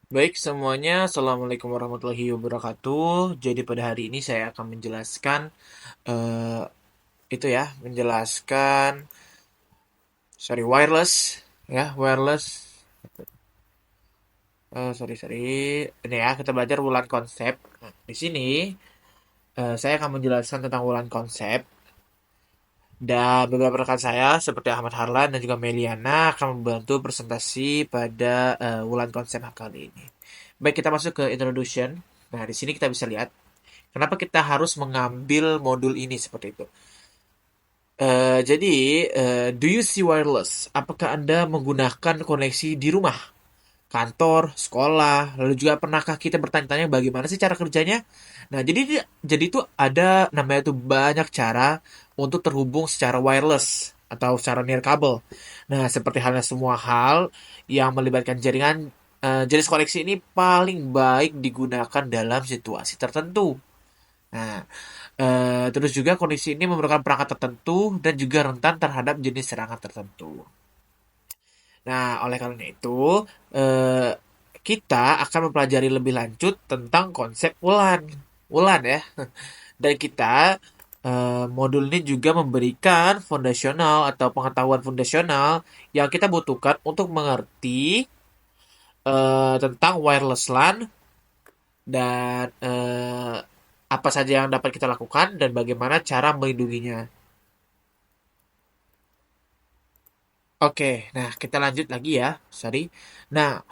Baik semuanya, Assalamualaikum warahmatullahi wabarakatuh. Jadi pada hari ini saya akan menjelaskan eh, itu ya, menjelaskan wireless ya, wireless. Sorry. Ini ya, kita belajar wulan konsep. Nah, di sini saya akan menjelaskan tentang wulan konsep dan beberapa rekan saya seperti Ahmad Harlan dan juga Meliana akan membantu presentasi pada wulan konsep kali ini. Baik, kita masuk ke introduction. Nah, di sini kita bisa lihat kenapa kita harus mengambil modul ini seperti itu. Jadi, do you see wireless? Apakah Anda menggunakan koneksi di rumah, kantor, sekolah, lalu juga pernahkah kita bertanya-tanya bagaimana sih cara kerjanya? Nah, jadi itu ada namanya tuh banyak cara untuk terhubung secara wireless atau secara nirkabel. Nah, seperti halnya semua hal yang melibatkan jaringan, jenis koneksi ini paling baik digunakan dalam situasi tertentu. Nah, terus juga kondisi ini memerlukan perangkat tertentu dan juga rentan terhadap jenis serangan tertentu. Nah, oleh karena itu, eh, kita akan mempelajari lebih lanjut tentang konsep wulan. Wulan ya. Dan kita modul ini juga memberikan fondasional atau pengetahuan fondasional yang kita butuhkan untuk mengerti tentang wireless LAN dan apa saja yang dapat kita lakukan dan bagaimana cara melindunginya. Oke, nah kita lanjut lagi ya. Sorry. Nah,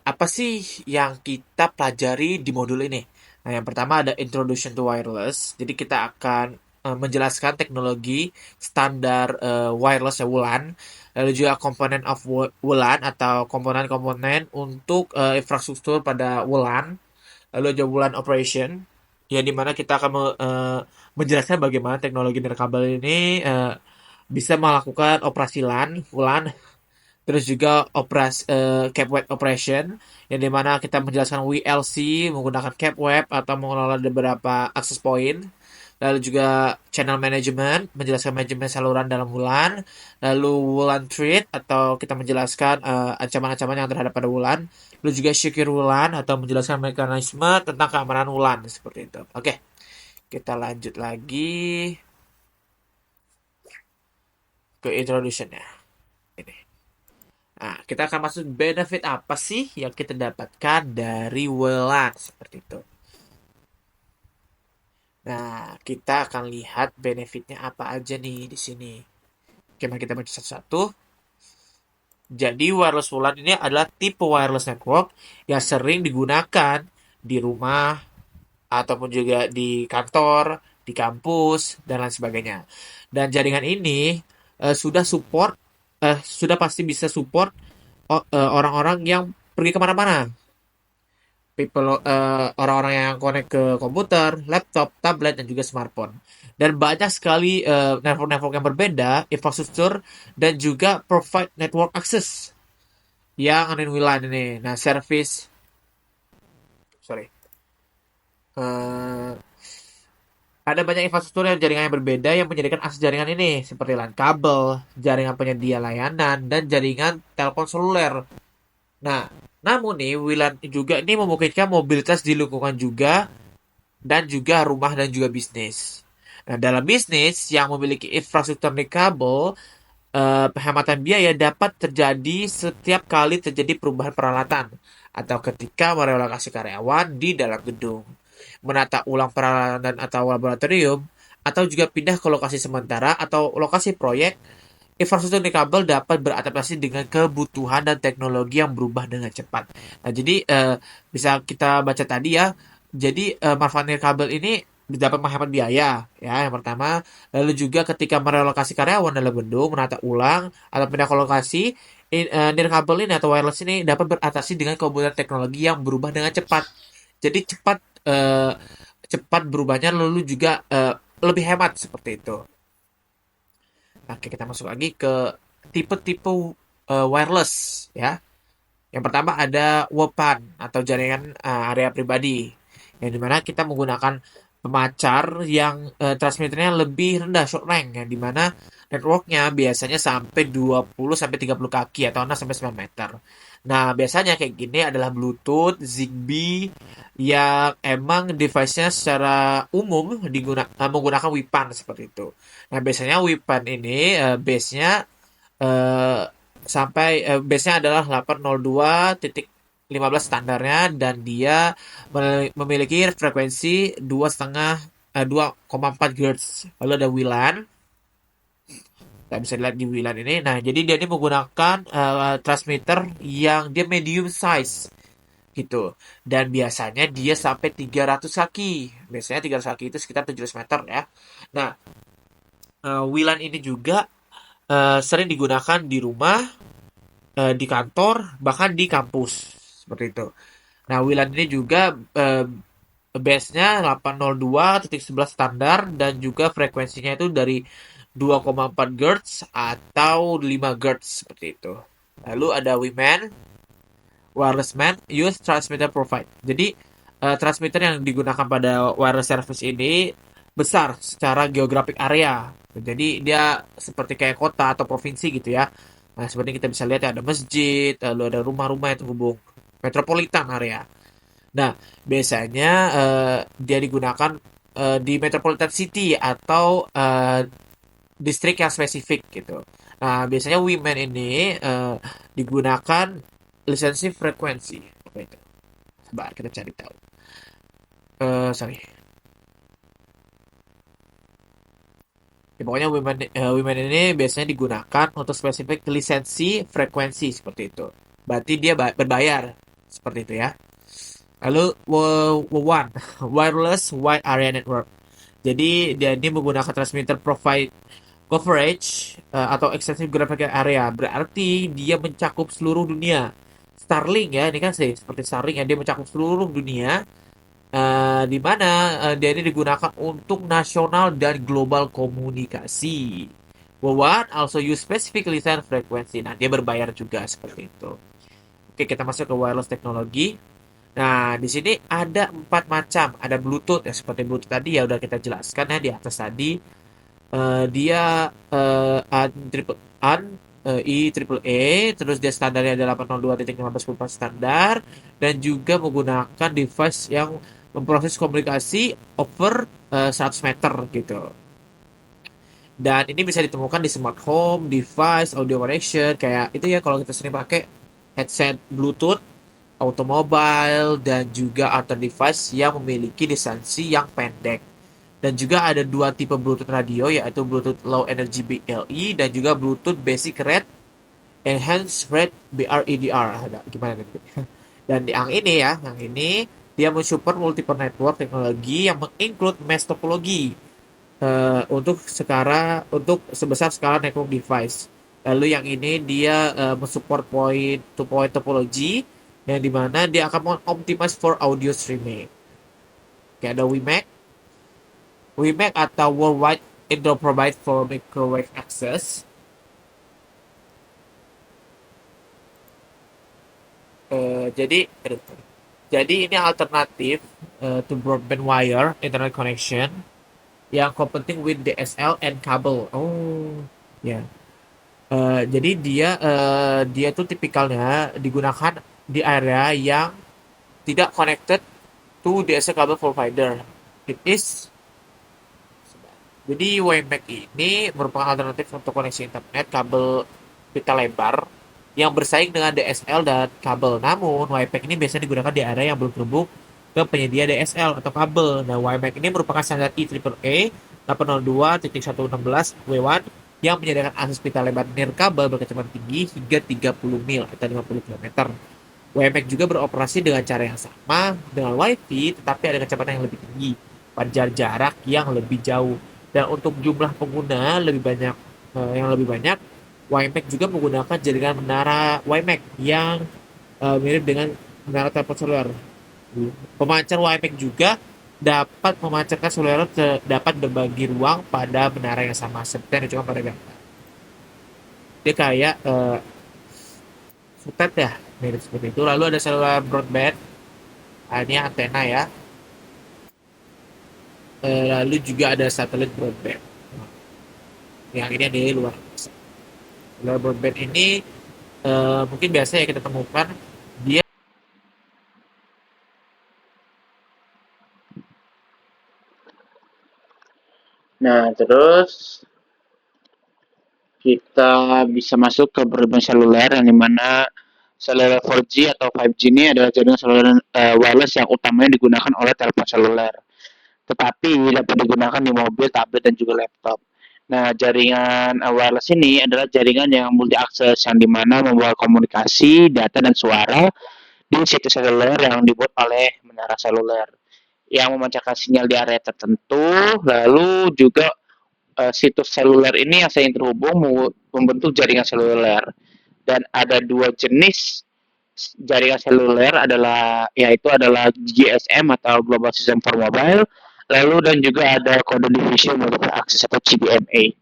apa sih yang kita pelajari di modul ini? Nah, yang pertama ada Introduction to Wireless. Jadi kita akan menjelaskan teknologi standar wireless ya WLAN, lalu juga komponen of WLAN atau komponen-komponen untuk infrastruktur pada WLAN, lalu juga WLAN operation, ya dimana kita akan menjelaskan bagaimana teknologi nirkabel ini bisa melakukan operasi LAN, WLAN, terus juga operasi cap web operation, yang dimana kita menjelaskan WLC menggunakan cap web atau mengelola beberapa access point, lalu juga channel management, menjelaskan manajemen saluran dalam WLAN, lalu WLAN threat atau kita menjelaskan ancaman-ancaman yang terhadap pada WLAN, lalu juga secure WLAN atau menjelaskan mekanisme tentang keamanan WLAN seperti itu. Oke, kita lanjut lagi ke introduction-nya. Ini. Nah, kita akan masuk benefit apa sih yang kita dapatkan dari WLAN seperti itu. Nah, kita akan lihat benefitnya apa aja nih di sini. Oke, mari kita baca satu-satu. Jadi, wireless WLAN ini adalah tipe wireless network yang sering digunakan di rumah ataupun juga di kantor, di kampus, dan lain sebagainya. Dan jaringan ini sudah pasti bisa support orang-orang yang pergi kemana-mana, orang-orang yang connect ke komputer, laptop, tablet, dan juga smartphone. Dan banyak sekali network-network yang berbeda, infrastruktur, dan juga provide network access yang ada di WLAN ini. Nah, service, sorry, eh, ada banyak infrastruktur dan jaringan yang berbeda yang menyediakan akses jaringan ini, seperti LAN kabel, jaringan penyedia layanan, dan jaringan telepon seluler. Nah, namun nih, WLAN juga ini memungkinkan mobilitas di lingkungan juga dan juga rumah dan juga bisnis. Nah, dalam bisnis yang memiliki infrastruktur kabel, penghematan biaya dapat terjadi setiap kali terjadi perubahan peralatan atau ketika merelokasi karyawan di dalam gedung, menata ulang peralatan atau laboratorium, atau juga pindah ke lokasi sementara atau lokasi proyek. Infrastruktur kabel dapat beradaptasi dengan kebutuhan dan teknologi yang berubah dengan cepat. Nah, jadi bisa kita baca tadi ya. Jadi manfaat kabel ini dapat menghemat biaya, ya yang pertama. Lalu juga ketika merelokasi karyawan dalam gedung, menata ulang atau pindah ke lokasi, nirkabel ini atau wireless ini dapat beradaptasi dengan kebutuhan teknologi yang berubah dengan cepat. Jadi cepat berubahnya, lalu juga lebih hemat seperti itu. Oke, kita masuk lagi ke tipe-tipe wireless ya. Yang pertama ada WPAN atau jaringan area pribadi, yang dimana kita menggunakan pemancar yang transmitternya lebih rendah short range ya, di mana networknya biasanya sampai 20 sampai 30 kaki atau 6 sampai 9 meter. Nah, biasanya kayak gini adalah Bluetooth, Zigbee yang emang device-nya secara umum menggunakan WIPAN seperti itu. Nah, biasanya WIPAN ini base-nya eh, base-nya adalah 802.15 standarnya dan dia memiliki frekuensi 2,4 GHz. Lalu ada WLAN, kita bisa lihat di WLAN ini. Nah, jadi dia ini menggunakan transmitter yang dia medium size gitu. Dan biasanya dia sampai 300 kaki. Biasanya 300 kaki itu sekitar 700 meter ya. Nah, WLAN ini juga sering digunakan di rumah, di kantor, bahkan di kampus. Seperti itu. Nah, WLAN ini juga base-nya 802.11 standar dan juga frekuensinya itu dari 2,4 GHz atau 5 GHz seperti itu. Lalu ada WMAN, Wireless Man Use Transmitter Provide. Jadi transmitter yang digunakan pada wireless service ini besar secara geographic area. Jadi dia seperti kayak kota atau provinsi gitu ya. Nah, seperti kita bisa lihat ya, ada masjid, lalu ada rumah-rumah yang terhubung metropolitan area. Nah, biasanya dia digunakan di metropolitan city atau distrik yang spesifik gitu. Nah, biasanya Women ini digunakan lisensi frekuensi. Apa itu? Sebentar, kita cari tahu. Sorry. Ya, pokoknya women ini biasanya digunakan untuk spesifik lisensi frekuensi seperti itu. Berarti dia berbayar seperti itu ya. Lalu WWAN, Wireless Wide Area Network. Jadi dia ini menggunakan transmitter provide coverage atau extensive geographical area. Berarti dia mencakup seluruh dunia. Starlink ya, ini kan sih seperti Starlink ya, dia mencakup seluruh dunia. Di mana dia ini digunakan untuk nasional dan global komunikasi. One also use specific license frequency. Nah, dia berbayar juga seperti itu. Oke, kita masuk ke wireless teknologi. Nah, di sini ada 4 macam. Ada Bluetooth ya, seperti Bluetooth tadi ya udah kita jelaskan ya di atas tadi. Dia I triple A, terus dia standarnya ada 802.15 standar dan juga menggunakan device yang memproses komunikasi over 100 meter gitu. Dan ini bisa ditemukan di smart home, device, audio connection, kayak itu ya kalau kita sering pakai headset Bluetooth, automobile, dan juga other device yang memiliki distansi yang pendek. Dan juga ada dua tipe Bluetooth radio, yaitu Bluetooth Low Energy BLE dan juga Bluetooth Basic Red Enhanced Red BREDR. Gimana nih? Dan yang ini ya, yang ini dia mensupport multiple network teknologi yang menginclude mesh topologi untuk sebesar skala network device. Lalu yang ini dia mensupport point to point topology yang dimana dia akan optimize for audio streaming. Kayak ada WiMAX, atau Worldwide Indoor Provide for Microwave Access. Jadi ini alternatif to broadband wire internet connection yang competing with DSL and kabel. Oh, ya. Yeah. Jadi dia tuh tipikalnya digunakan di area yang tidak connected to DSL cable provider. It is Jadi WiMAX ini merupakan alternatif untuk koneksi internet kabel pita lebar yang bersaing dengan DSL dan kabel. Namun, WiMAX ini biasanya digunakan di area yang belum terhubung ke penyedia DSL atau kabel. Nah, WiMAX ini merupakan standar IEEE 802.116 W1 yang menyediakan akses pita lebar nirkabel berkecepatan tinggi hingga 30 mil atau 50 km. WiMAX juga beroperasi dengan cara yang sama dengan WiFi, tetapi ada kecepatan yang lebih tinggi pada jarak yang lebih jauh. Dan untuk jumlah pengguna yang lebih banyak, WiMAX juga menggunakan jaringan menara WiMAX yang mirip dengan menara telepon seluler. Pemancar WiMAX juga dapat memancarkan seluler dapat berbagi ruang pada menara yang sama seperti yang dicontohkan pada gambar. Dia kayak sutet ya, mirip seperti itu. Lalu ada seluler broadband, ini antena ya. lalu juga ada satelit broadband. Yang ini ada di luar angkasa. Luar broadband ini mungkin biasa ya kita temukan dia. Nah, terus kita bisa masuk ke broadband seluler yang dimana seluler 4G atau 5G ini adalah jaringan seluler wireless yang utamanya digunakan oleh telepon seluler. Tetapi dapat digunakan di mobil, tablet, dan juga laptop. Nah, jaringan wireless ini adalah jaringan yang multi akses yang dimana membawa komunikasi, data, dan suara di situs seluler yang dibuat oleh menara seluler yang memancarkan sinyal di area tertentu, lalu juga situs seluler ini yang sering terhubung membentuk jaringan seluler. Dan ada dua jenis jaringan seluler adalah yaitu adalah GSM atau Global System for Mobile, lalu dan juga ada kode division multiple access atau CDMA.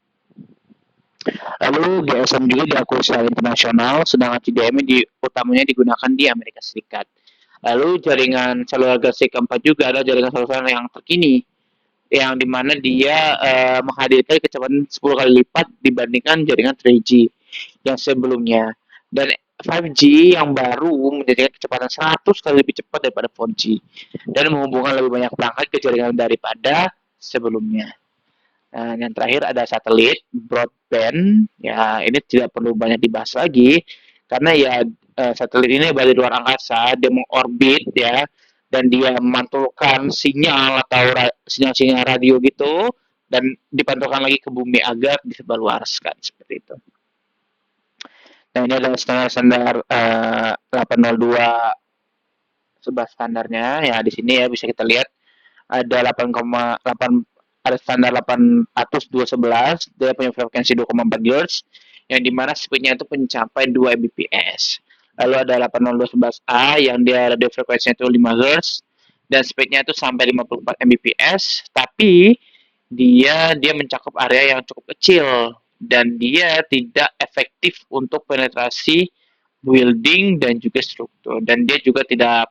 Lalu GSM juga diakui secara internasional, sedangkan CDMA utamanya digunakan di Amerika Serikat. Lalu jaringan seluler generasi keempat juga ada jaringan seluler yang terkini, yang dimana dia menghadirkan kecepatan 10 kali lipat dibandingkan jaringan 3G yang sebelumnya. Dan 5G yang baru menjadikan kecepatan 100 kali lebih cepat daripada 4G dan menghubungkan lebih banyak perangkat ke jaringan daripada sebelumnya. Nah, yang terakhir ada satelit broadband. Ya, ini tidak perlu banyak dibahas lagi karena ya satelit ini dari luar angkasa, dia mengorbit ya dan dia memantulkan sinyal atau sinyal-sinyal radio gitu dan dipantulkan lagi ke bumi agar disebarluaskan seperti itu. Nah, ini adalah standar-standar 802 sebuah standarnya. Ya, di sini ya bisa kita lihat ada 8,8, ada standar 802.11, dia punya frekuensi 2,4 GHz yang dimana speednya itu mencapai 2 Mbps. Lalu ada 802.11a yang dia radio frekuensinya itu 5 GHz dan speednya itu sampai 54 Mbps, tapi dia mencakup area yang cukup kecil dan dia tidak efektif untuk penetrasi building dan juga struktur, dan dia juga tidak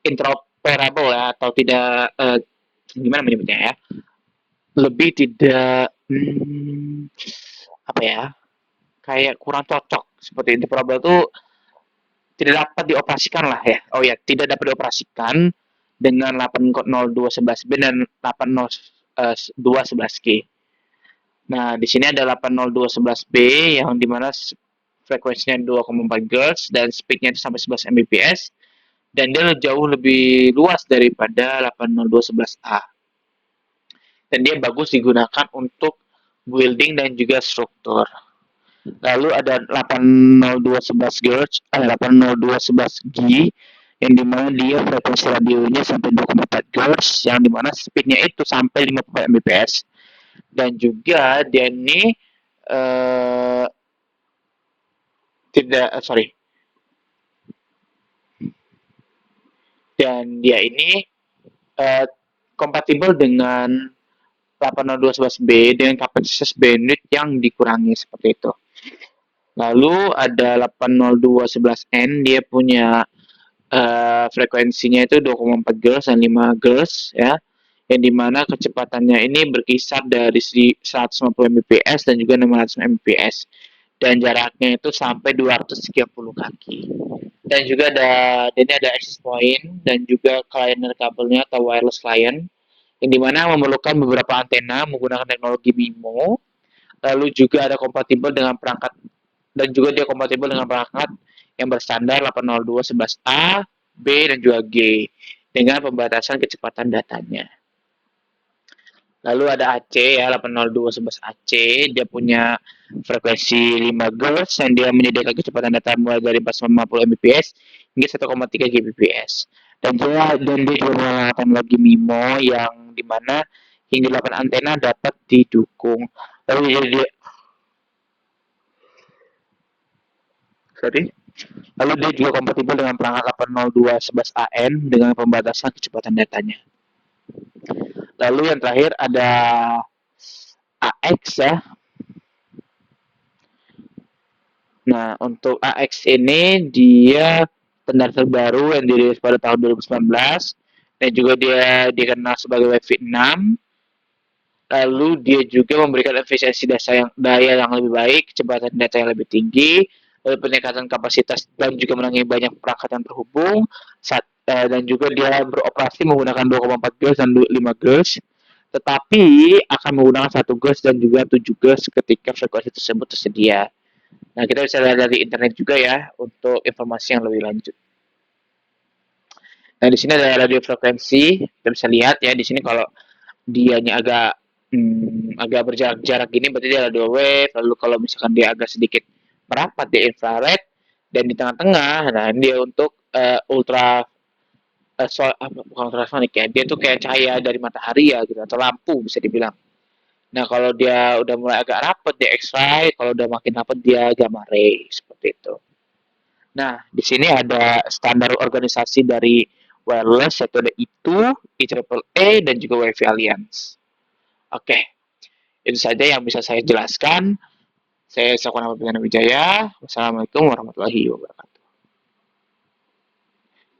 interoperable ya atau tidak gimana menyebutnya ya, lebih tidak apa ya, kayak kurang cocok seperti interoperable itu tidak dapat dioperasikan lah ya. Oh ya, tidak dapat dioperasikan dengan 802.11b dan 802.11g. Nah, di sini ada 802.11b yang dimana frekuensinya 2,4 GHz dan speednya itu sampai 11 Mbps dan dia jauh lebih luas daripada 802.11a. Dan dia bagus digunakan untuk building dan juga struktur. Lalu ada 802.11 GHz, 802.11G yang dimana dia frekuensi radionya sampai 2,4 GHz yang dimana speednya itu sampai 50 Mbps dan juga dia ini uh, tidak sorry dan dia ini uh, kompatibel dengan 802.11b dengan kapasitas bandwidth yang dikurangi seperti itu. Lalu ada 802.11n, dia punya frekuensinya itu 2,4 GHz dan 5 GHz ya, yang dimana kecepatannya ini berkisar dari 150 Mbps dan juga 600 Mbps dan jaraknya itu sampai 230 kaki. Dan juga ini ada access point dan juga client kabelnya atau wireless client yang dimana memerlukan beberapa antena menggunakan teknologi MIMO. Lalu juga ada kompatibel dengan perangkat dan juga dia kompatibel dengan perangkat yang berstandar 802.11a, B dan juga G dengan pembatasan kecepatan datanya. Lalu ada AC ya, 802.11ac, dia punya frekuensi 5 GHz yang dia menyediakan kecepatan data mulai dari 450 Mbps hingga 1,3 Gbps. Dan dia juga menggunakan lagi MIMO yang dimana hingga 8 antena dapat didukung. Lalu dia sorry. Lalu dia juga kompatibel dengan perangkat 802.11an dengan pembatasan kecepatan datanya. Lalu yang terakhir ada AX ya. Nah, untuk AX ini dia standar terbaru yang dirilis pada tahun 2019 dan juga dia dikenal sebagai Wi-Fi 6. Lalu dia juga memberikan efisiensi daya yang lebih baik, kecepatan data yang lebih tinggi, lalu peningkatan kapasitas dan juga menangani banyak perangkat yang terhubung, dan juga dia beroperasi menggunakan 2,4 GHz dan 5 GHz, tetapi akan menggunakan 1 GHz dan juga 7 GHz ketika frekuensi tersebut tersedia. Nah, kita bisa lihat dari internet juga ya untuk informasi yang lebih lanjut. Nah, di sini ada radio frekuensi, kita bisa lihat ya di sini kalau dianya agak berjarak-jarak gini berarti dia radio wave, lalu kalau misalkan dia agak sedikit merapat dia infrared, dan di tengah-tengah nah dia untuk ultra bukan ultrasonic ya, dia tuh kayak cahaya dari matahari ya gitu atau lampu bisa dibilang. Nah kalau dia udah mulai agak rapat dia X-ray, kalau udah makin rapat dia gamma ray seperti itu. Nah di sini ada standar organisasi dari wireless yaitu ada itu, IEEE dan juga Wi-Fi Alliance. Oke, itu saja yang bisa saya jelaskan. Saya Sakuan Abhidana Wijaya. Wassalamualaikum warahmatullahi wabarakatuh.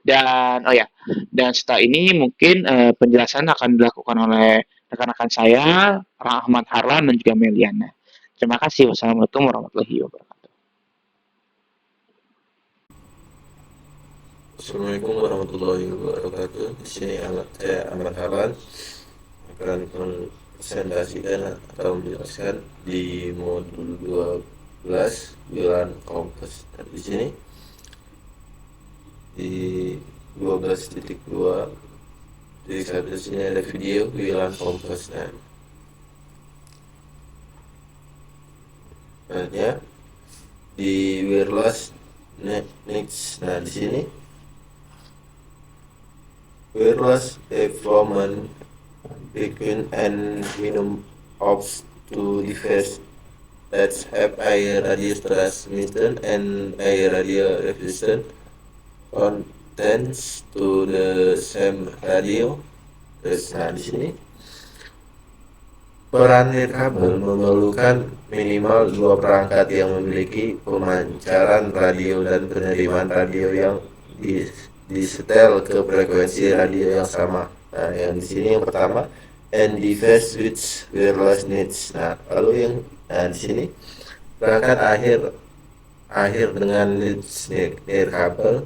Dan oh ya, dan setelah ini mungkin penjelasan akan dilakukan oleh rekan-rekan saya, Ahmad Harlan dan juga Meliana. Terima kasih. Wassalamualaikum warahmatullahi wabarakatuh. Assalamualaikum warahmatullahi wabarakatuh. Di sini saya Ahmad Harlan akan presentasikan atau menjelaskan di modul 12 WLAN Compass. Di sini di 12.2 di sini ada video WLAN Compass. Nah, di wireless next. Nah, di sini wireless development between and minimum of two devices that have a radio transmission and a radio reception contents to the same radio. Terus, nah di sini peran nirkabel memerlukan minimal dua perangkat yang memiliki pemancaran radio dan penerimaan radio yang disetel ke frekuensi radio yang sama. Nah, yang di sini yang pertama and device with wireless needs. Nah, lalu yang di sini perangkat akhir dengan needs nirkabel.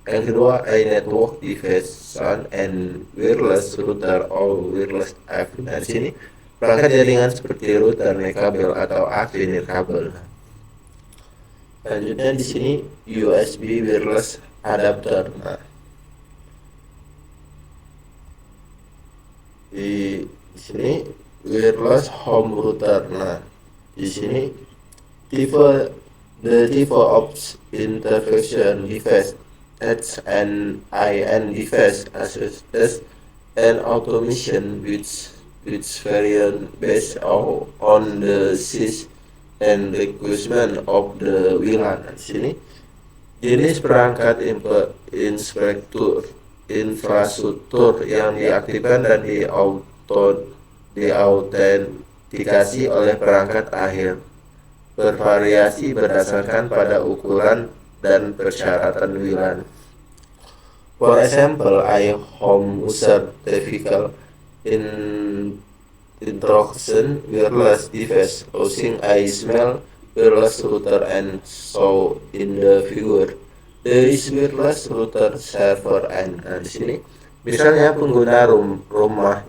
Yang kedua a network device sound and wireless router or wireless AV. Nah, di sini perangkat jaringan seperti router nirkabel atau AV nirkabel. Selanjutnya di sini USB wireless adapter. Nah, di sini wireless home router. Nah, di sini the type of interface device that's an IN device as an automation which variant based on the size and requirement of the WLAN. Di sini jenis perangkat infrastruktur yang diaktifkan dan diautentikasi oleh perangkat akhir bervariasi berdasarkan pada ukuran dan persyaratan WLAN. For example, a home user vehicle introduction wireless device using a small wireless router and so in the figure. There is wireless router server and di sini misalnya pengguna rumah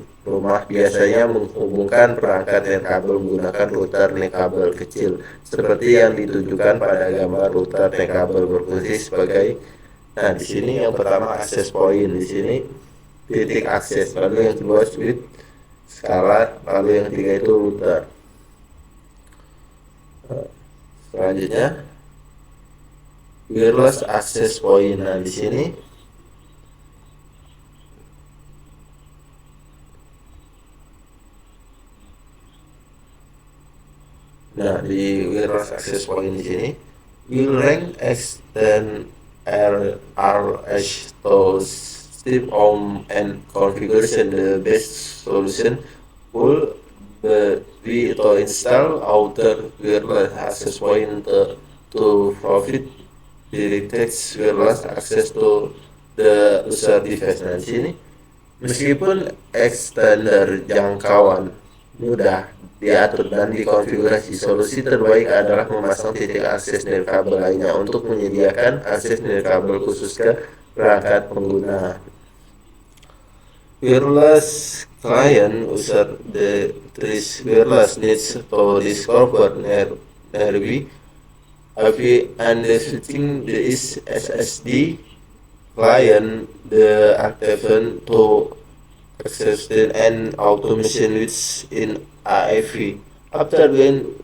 biasanya menghubungkan perangkat nirkabel menggunakan router nirkabel kecil seperti yang ditunjukkan pada gambar router nirkabel berfungsi sebagai. Nah, di sini yang pertama access point, di sini titik akses, lalu yang kedua switch skala, lalu yang ketiga itu router. Selanjutnya wireless access point. Nah, di sini di wireless access point di sini will rank extend RH to step on and configuration. The best solution will be to install outer wireless access point to provide direct wireless access to the user device. Nah, di sini Meskipun extender jangkauan mudah diatur dan dikonfigurasi, solusi terbaik adalah memasang titik akses nirkabel lainnya untuk menyediakan akses nirkabel khusus ke perangkat pengguna. Wireless client user the this wireless needs to discover nearby IP and the switching the is SSD client the activation to access and automation which in AIV. After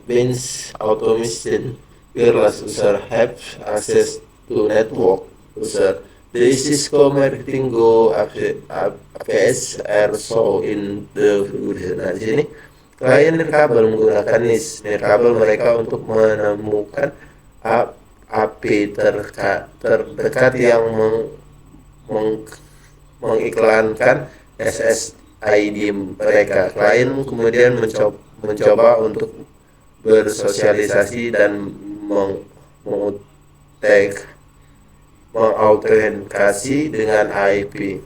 bench automation, wireless user have access to network user. The Cisco Marketing Go APS are shown in the figure. Nah, di sini klien nirkabel menggunakan nirkabel mereka untuk menemukan API terdekat yang mengiklankan SSID mereka. Klien kemudian mencoba untuk bersosialisasi dan mengautentikasi dengan IP.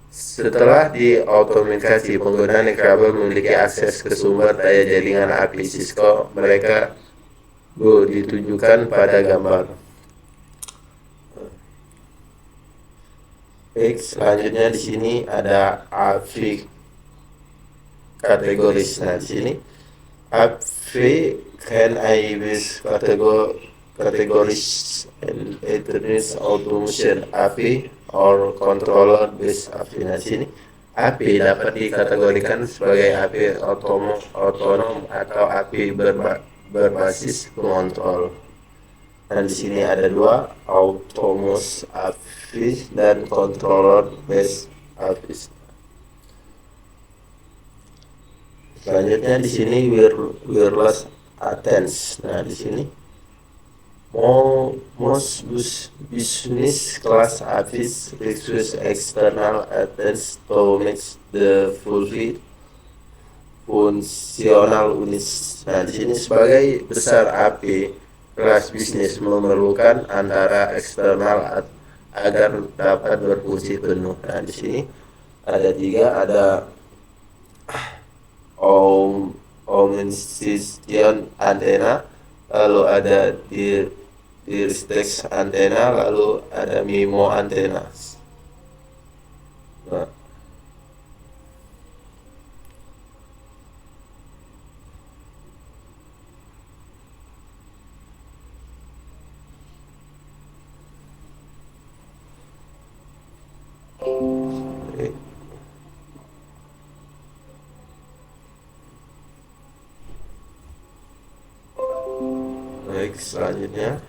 Setelah diautentikasi, pengguna nirkabel memiliki akses ke sumber daya jaringan API Cisco mereka ditunjukkan pada gambar. Baik, selanjutnya di sini ada API kategoris. Nah, di sini API can I use categories and internet automation API or controller based API. Nah, di sini API dapat dikategorikan sebagai API otonom atau API berbasis pengontrol. Dan di sini ada dua, autonomous API dan controller based API. Selanjutnya di sini wireless attach. Nah, di sini most business class APIs requires external attach to make the fully fungsional units. Nah, di sini sebagai besar API kelas bisnis memerlukan antara eksternal agar dapat berfungsi penuh. Nah, di sini ada tiga, ada omniscient antena, lalu ada Dirstex antena, lalu ada MIMO antena. Nah, baik, selanjutnya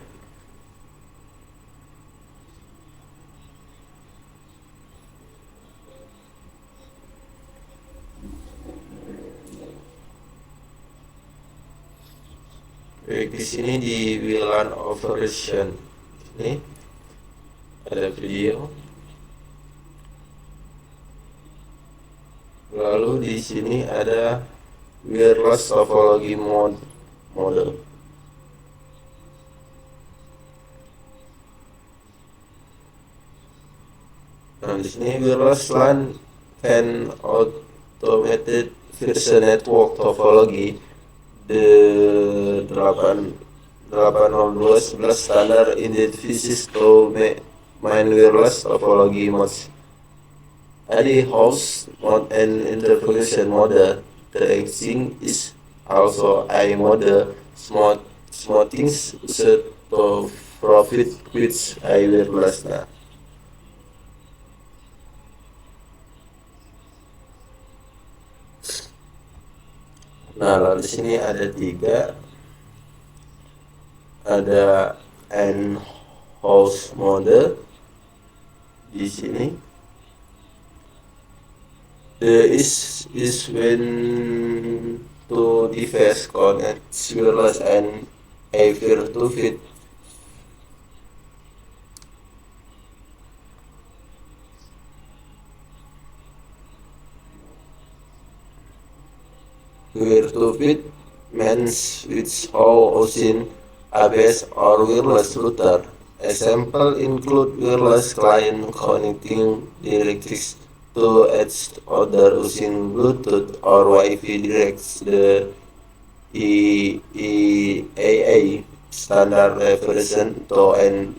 baik, di sini di WLAN operation ini ada video. Lalu di sini ada wireless topology model. Nah, di sini wireless LAN can automated version network topology the 802.11 standard identifies to main wireless topology modes. Any host mode and interpretation mode. The existing is also a mode small things used to profit with a wireless. Nah, lalu di sini ada tiga, ada in-house mode di sini. The is when two device connect wireless and a to fit. To fit means which how using ABS or wireless router. Example include wireless client connecting directly to to each other using Bluetooth or Wi-Fi directs the EEAA standard reference to an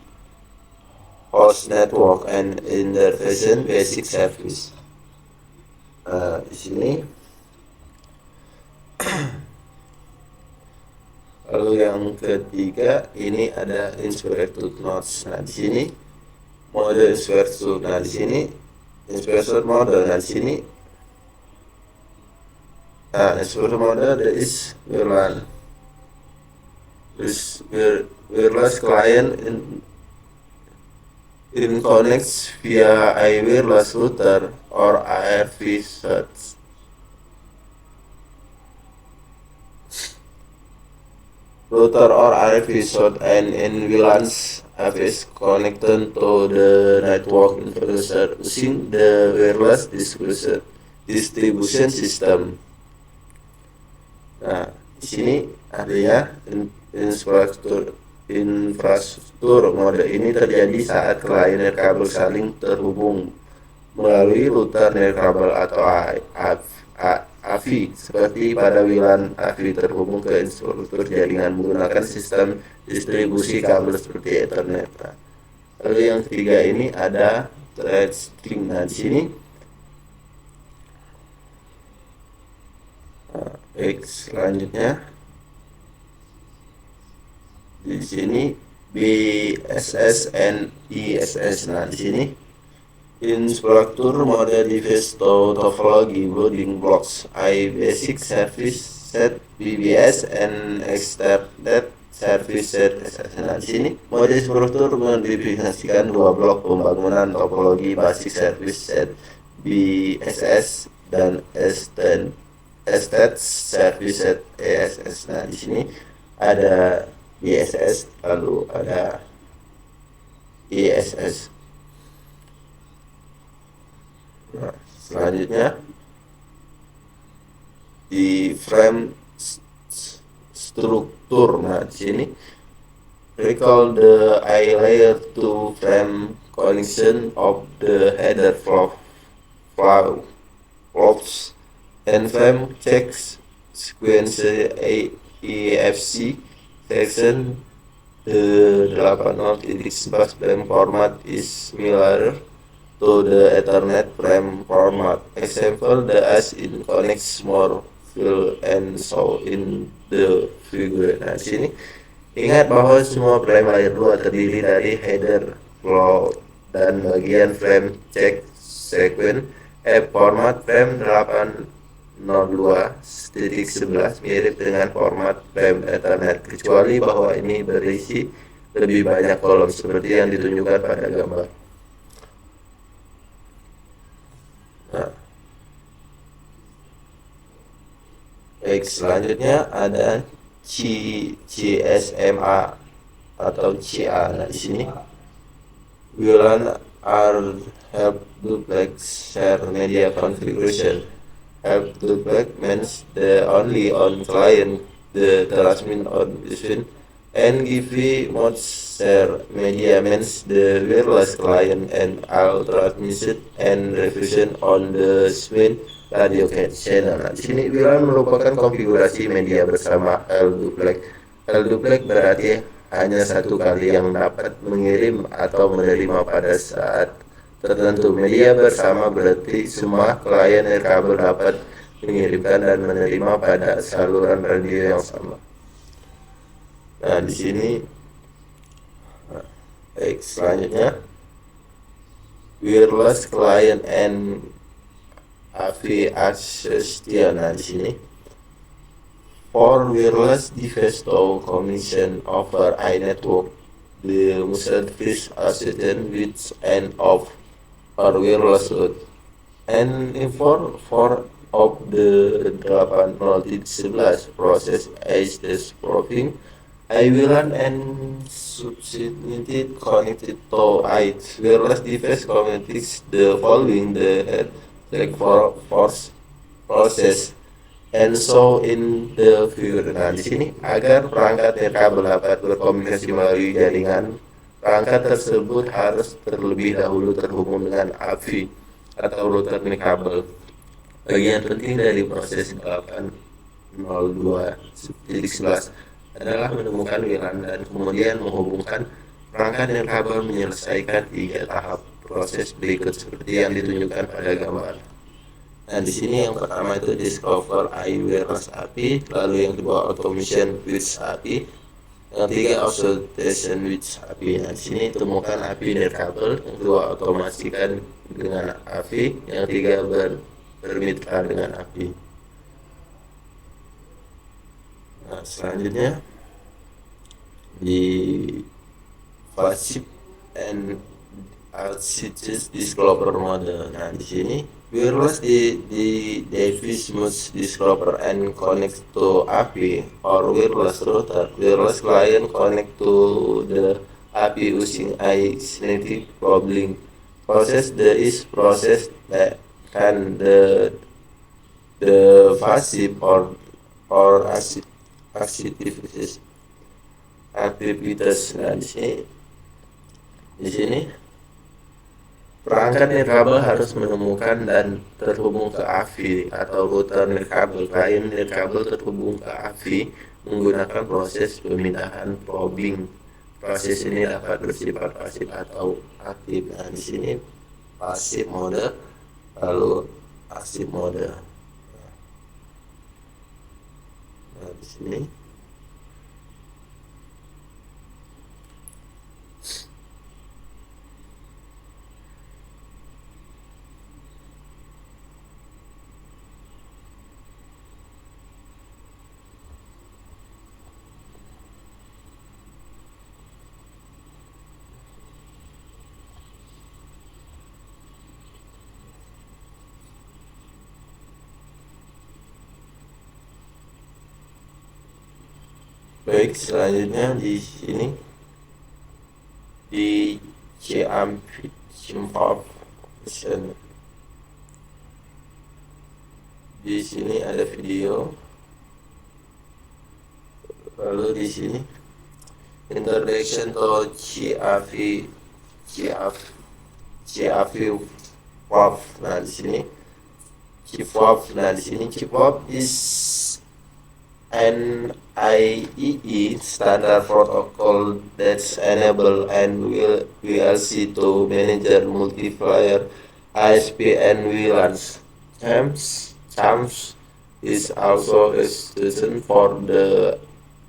host network and intervention basic service. Di sini. Lalu yang ketiga ini ada inspected nodes. Nah, di sini mode inspected. Nah, di sini inspected mode. Nah, di sini inspected mode there is WLAN. This wireless client in connects via a wireless router or ARV switch. Router or ARV switch and in WLAN's is connected to the network infrastructure using the wireless distribution system. Nah, di sini artinya infrastruktur mode ini terjadi saat klien kabel saling terhubung melalui router kabel atau AVI seperti pada WLAN AVI terhubung ke infrastruktur jaringan menggunakan sistem distribusi kabel seperti Ethernet. Lalu yang ketiga ini ada thread string. Nah, di sini selanjutnya di sini BSS and ISS. Nah, di sini instruktur mode device topology building blocks I basic service set BBS and extended service set SS. Nah, di sini mode instruktur mendefinisikan dua blok pembangunan topologi basic service set BSS dan extended service set ESS. Nah, di sini ada ISS, lalu ada ISS. Nah, selanjutnya di frame struktur. Nah, di sini recall the I layer to frame connection of the header flows and frame checks sequence EFC section the 80.11 frame format is similar to the Ethernet frame format. Example, the as in connects more fill and so in the figure. Nah, di sini ingat bahwa semua frame layer 2 terdiri dari header, flow, dan bagian frame check sequence. Format frame 802.11 mirip dengan format frame Ethernet, kecuali bahwa ini berisi lebih banyak kolom seperti yang ditunjukkan pada gambar. Nah, baik, selanjutnya ada CSMA atau CA. Nah, di sini WLAN are help duplex share media configuration. Help duplex means the only on client the transmit on between, and GV mode share media means the wireless client and all transmission and revision on the swing radio channel. Nah, di sini WLAN merupakan konfigurasi media bersama L duplex. L duplex berarti hanya satu kali yang dapat mengirim atau menerima pada saat tertentu. Media bersama berarti semua klien kabel dapat mengirimkan dan menerima pada saluran radio yang sama. Nah, di sini baik, selanjutnya wireless client and AV access dia. Nah, di sini for wireless device to communication over a network, the service assistant with and of or wireless load. And for of the 8.0.11 process is proving I WLAN and substituted connected to it wireless device communicates the following the force process and so in the figure. Nah, di sini agar perangkat kabel dapat berkomunikasi melalui jaringan, perangkat tersebut harus terlebih dahulu terhubung dengan AV atau router nirkabel. Bagian penting dari proses 802.11 adalah menemukan WLAN dan kemudian menghubungkan perangkat nirkabel menyelesaikan 3 tahap proses berikut seperti yang ditunjukkan pada gambar. Nah, di sini yang pertama itu discover wireless API, lalu yang kedua automation with API, yang ketiga authentication with API. Nah, di sini temukan API nirkabel, yang kedua otomasikan dengan API, yang ketiga bermitra dengan API. Nah, selanjutnya di FASIP and RCS disclosure mode. Nah, di sini wireless di device must disclosure and connect to API or wireless router. Wireless client connect to the API using isolated cabling. Process there is process that can the FASIP or aktivitas. Nah, di sini perangkat nirkabel harus menemukan dan terhubung ke API atau router nirkabel. Klien nirkabel terhubung ke API menggunakan proses pemindahan probing. Proses ini dapat bersifat pasif atau aktif. Nah, di sini pasif mode, lalu aktif mode. Nah, di sini baik, selanjutnya di sini di CIMPAP di sini ada video, lalu di sini introduction to CIAV WAV. Nah, di sini CIVWAV. Nah, di sini CIVWAV is an IEEE standard protocol that enable and VLC to manage multiplayer ISP and VLANs. CHAMS is also a solution for the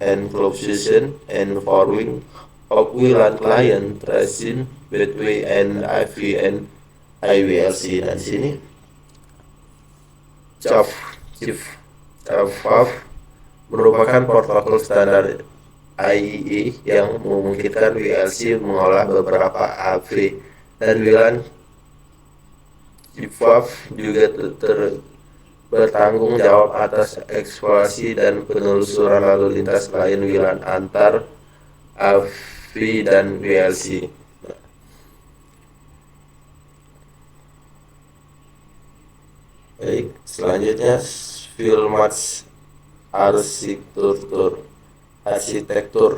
encryption and forwarding of VLAN client tracing between and IP and IVLC. Nah, di sini CHAVWAV merupakan protokol standar IEEE yang memungkinkan VLC mengolah beberapa AV dan WLAN. CIVWAV juga bertanggung jawab atas eksploitasi dan penelusuran lalu lintas klien WLAN antar AV dan VLC. Baik, selanjutnya Filmatch arsitektur.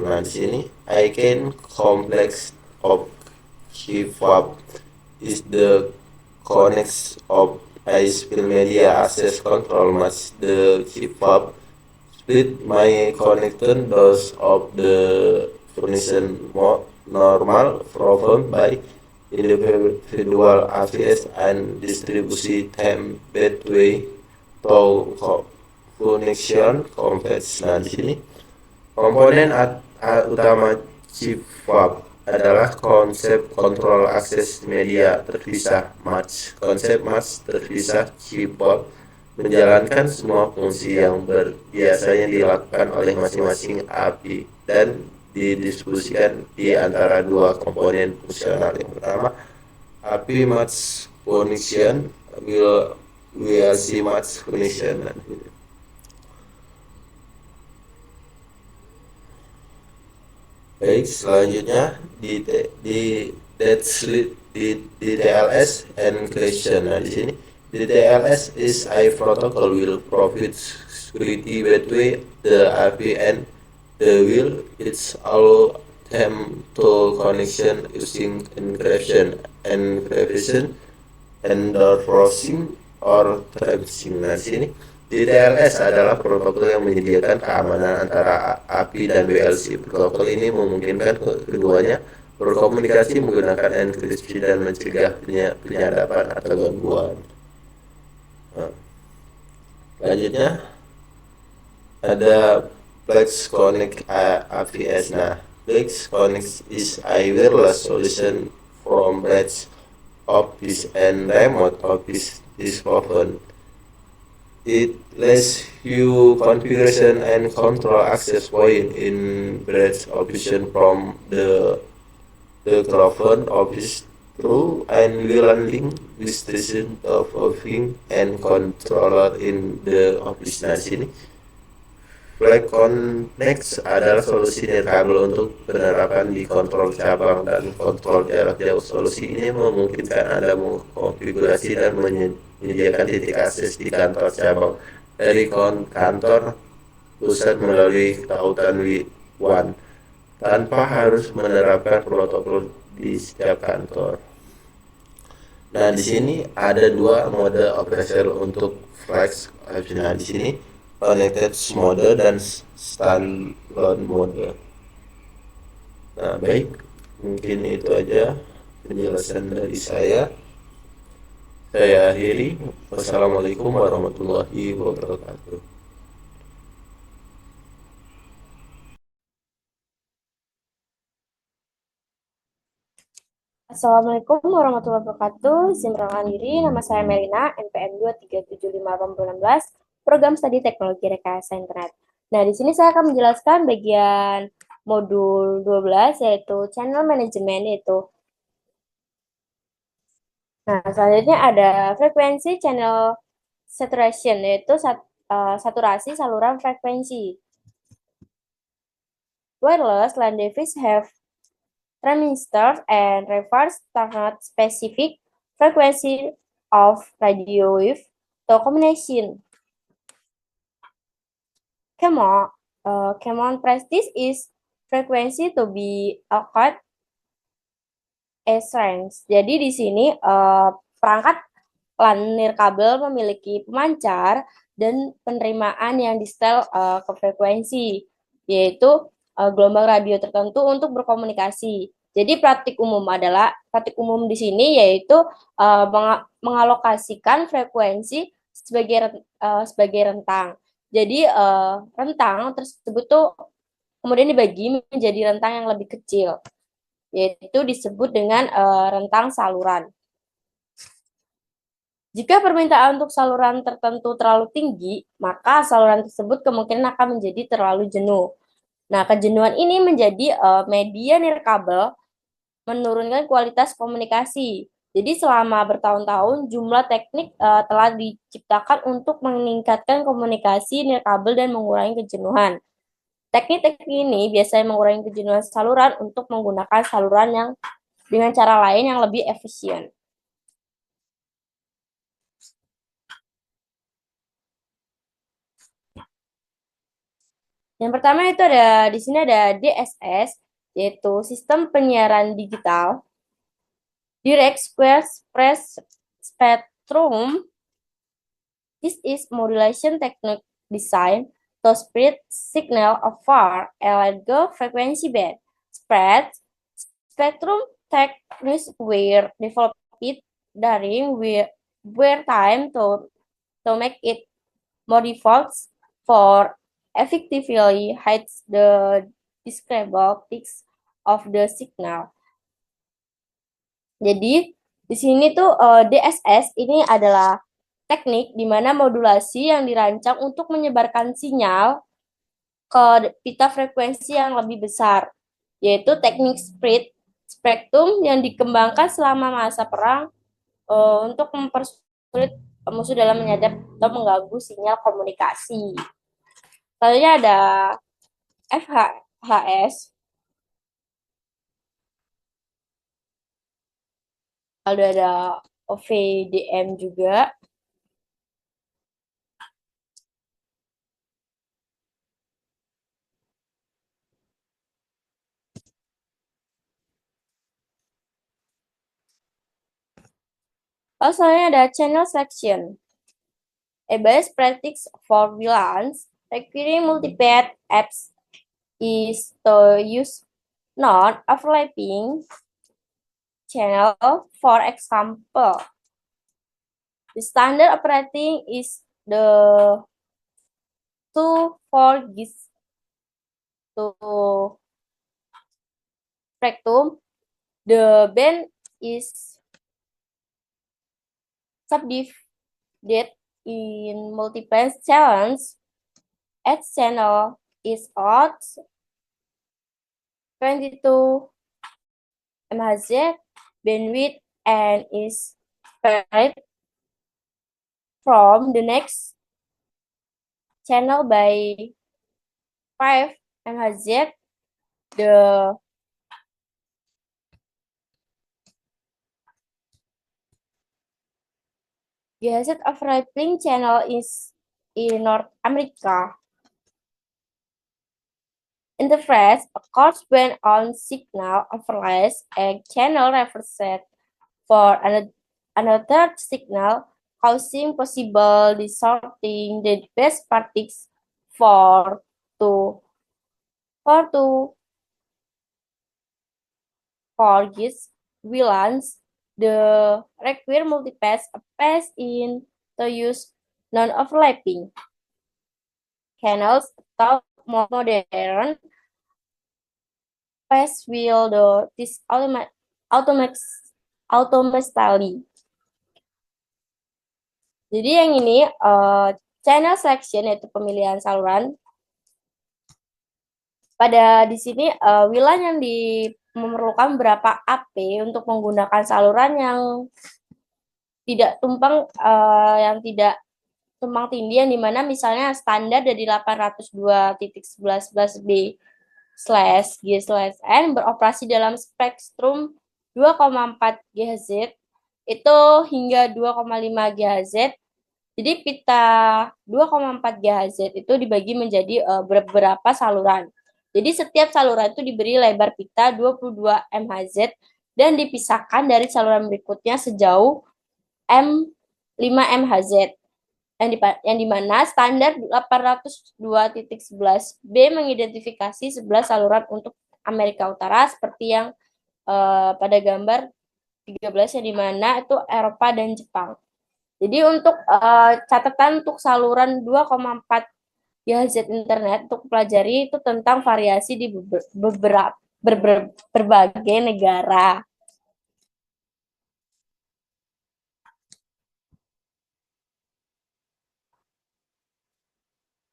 Nah, di sini icon complex of CIVWAV is the connects of ISP media access control match the CIVWAV split my connector those of the function normal proven by individual AVS and distribution time between to connection complex. Nah, di sini komponen utama CIVWAV adalah konsep kontrol akses media terpisah match. Konsep match terpisah CIVWAV menjalankan semua fungsi yang biasanya dilakukan oleh masing-masing API dan didistribusikan di antara dua komponen fungsional. Yang pertama, API match connection, VLC match connection. Baik, selanjutnya di TLS encryption. Nah, di sini the TLS is a protocol will provide security between the API and the will. It's allow them to connection using encryption endorsing or traversing. Nah, di sini DTLS adalah protokol yang menyediakan keamanan antara API dan BLC. Protokol ini memungkinkan keduanya berkomunikasi menggunakan enkripsi dan mencegah penyadapan atau gangguan. Nah, selanjutnya ada Plex Connect APS. Nah, Plex Connect is a wireless solution from batch office and remote office discovered. It lets you configuration and control access point in branch option from the Clover office through and will link with station of offing and controller in the office. Nah, di sini Flag Connect adalah solusi nirkabel untuk penerapan di kontrol cabang dan kontrol jarak jauh. Solusi ini memungkinkan Anda mengkonfigurasi dan menyediakan titik akses di kantor cabang dari kantor pusat melalui tautan WAN tanpa harus menerapkan protokol di setiap kantor. Nah, di sini ada dua mode operasional untuk Flex. Nah, di sini connected mode dan standalone mode. Nah, baik, mungkin itu aja penjelasan dari saya. Saya akhiri. Wassalamualaikum warahmatullahi wabarakatuh. Assalamualaikum warahmatullahi wabarakatuh. Izin perkenalkan diri, nama saya Melina, NPM 2375616, Program Studi Teknologi Rekayasa Internet. Nah, di sini saya akan menjelaskan bagian modul 12, yaitu Channel Management, yaitu. Nah, selanjutnya ada frekuensi channel saturation, yaitu saturasi saluran frekuensi. Wireless LAN device have transistors and reverse target specific frequency of radio wave to combination. Common practice is frequency to be occurred as range. Jadi di sini perangkat LAN nirkabel memiliki pemancar dan penerimaan yang disetel ke frekuensi, yaitu gelombang radio tertentu untuk berkomunikasi. Jadi praktik umum di sini yaitu mengalokasikan frekuensi sebagai rentang. Jadi rentang tersebut tuh kemudian dibagi menjadi rentang yang lebih kecil, yaitu disebut dengan rentang saluran. Jika permintaan untuk saluran tertentu terlalu tinggi, maka saluran tersebut kemungkinan akan menjadi terlalu jenuh. Nah, kejenuhan ini menjadi media nirkabel menurunkan kualitas komunikasi. Jadi selama bertahun-tahun jumlah teknik telah diciptakan untuk meningkatkan komunikasi nirkabel dan mengurangi kejenuhan. Teknik-teknik ini biasanya mengurangi kejenuhan saluran untuk menggunakan saluran yang dengan cara lain yang lebih efisien. Yang pertama itu di sini ada DSS, yaitu sistem penyiaran digital. Direct Square Spectrum. This is modulation technique designed to spread signal over a larger frequency band. Spectrum techniques were developed during wear time to make it more default for effectively hides the describable peaks of the signal. Jadi di sini tuh DSS ini adalah teknik di mana modulasi yang dirancang untuk menyebarkan sinyal ke pita frekuensi yang lebih besar, yaitu teknik spektrum yang dikembangkan selama masa perang untuk mempersulit musuh dalam menyadap atau mengganggu sinyal komunikasi. Selanjutnya ada FHS. Ada OVDM juga. Selanjutnya ada channel selection. A best practice for VLANs requiring multipath apps is to use non-overlapping channel. For example, the standard operating is the 2-4 GIS to spectrum. The band is subdivided in multiple channels. Each channel is out 22 MHz bandwidth and is separated from the next channel by 5 MHz. The GHz overlapping channel is in North America. Interface occurs when on signal overlays a channel reverses for another signal, causing possible distorting the best practice for two for GIS VLANs. The require multipath apps in to use non-overlapping channels atau more modern paths will do this automatically. Jadi yang ini channel selection yaitu pemilihan saluran. Pada di sini WLAN yang memerlukan beberapa AP untuk menggunakan saluran yang tidak tumpang tindih, yang dimana misalnya standar dari 802.11b/g/n beroperasi dalam spektrum 2,4 GHz itu hingga 2,5 GHz. Jadi pita 2,4 GHz itu dibagi menjadi beberapa saluran. Jadi setiap saluran itu diberi lebar pita 22 MHz dan dipisahkan dari saluran berikutnya sejauh 5 MHz. Yang dimana standar 802.11b mengidentifikasi 11 saluran untuk Amerika Utara seperti yang pada gambar 13 yang dimana itu Eropa dan Jepang. Jadi untuk catatan untuk saluran 2,4 GHz internet untuk pelajari itu tentang variasi di berbagai negara.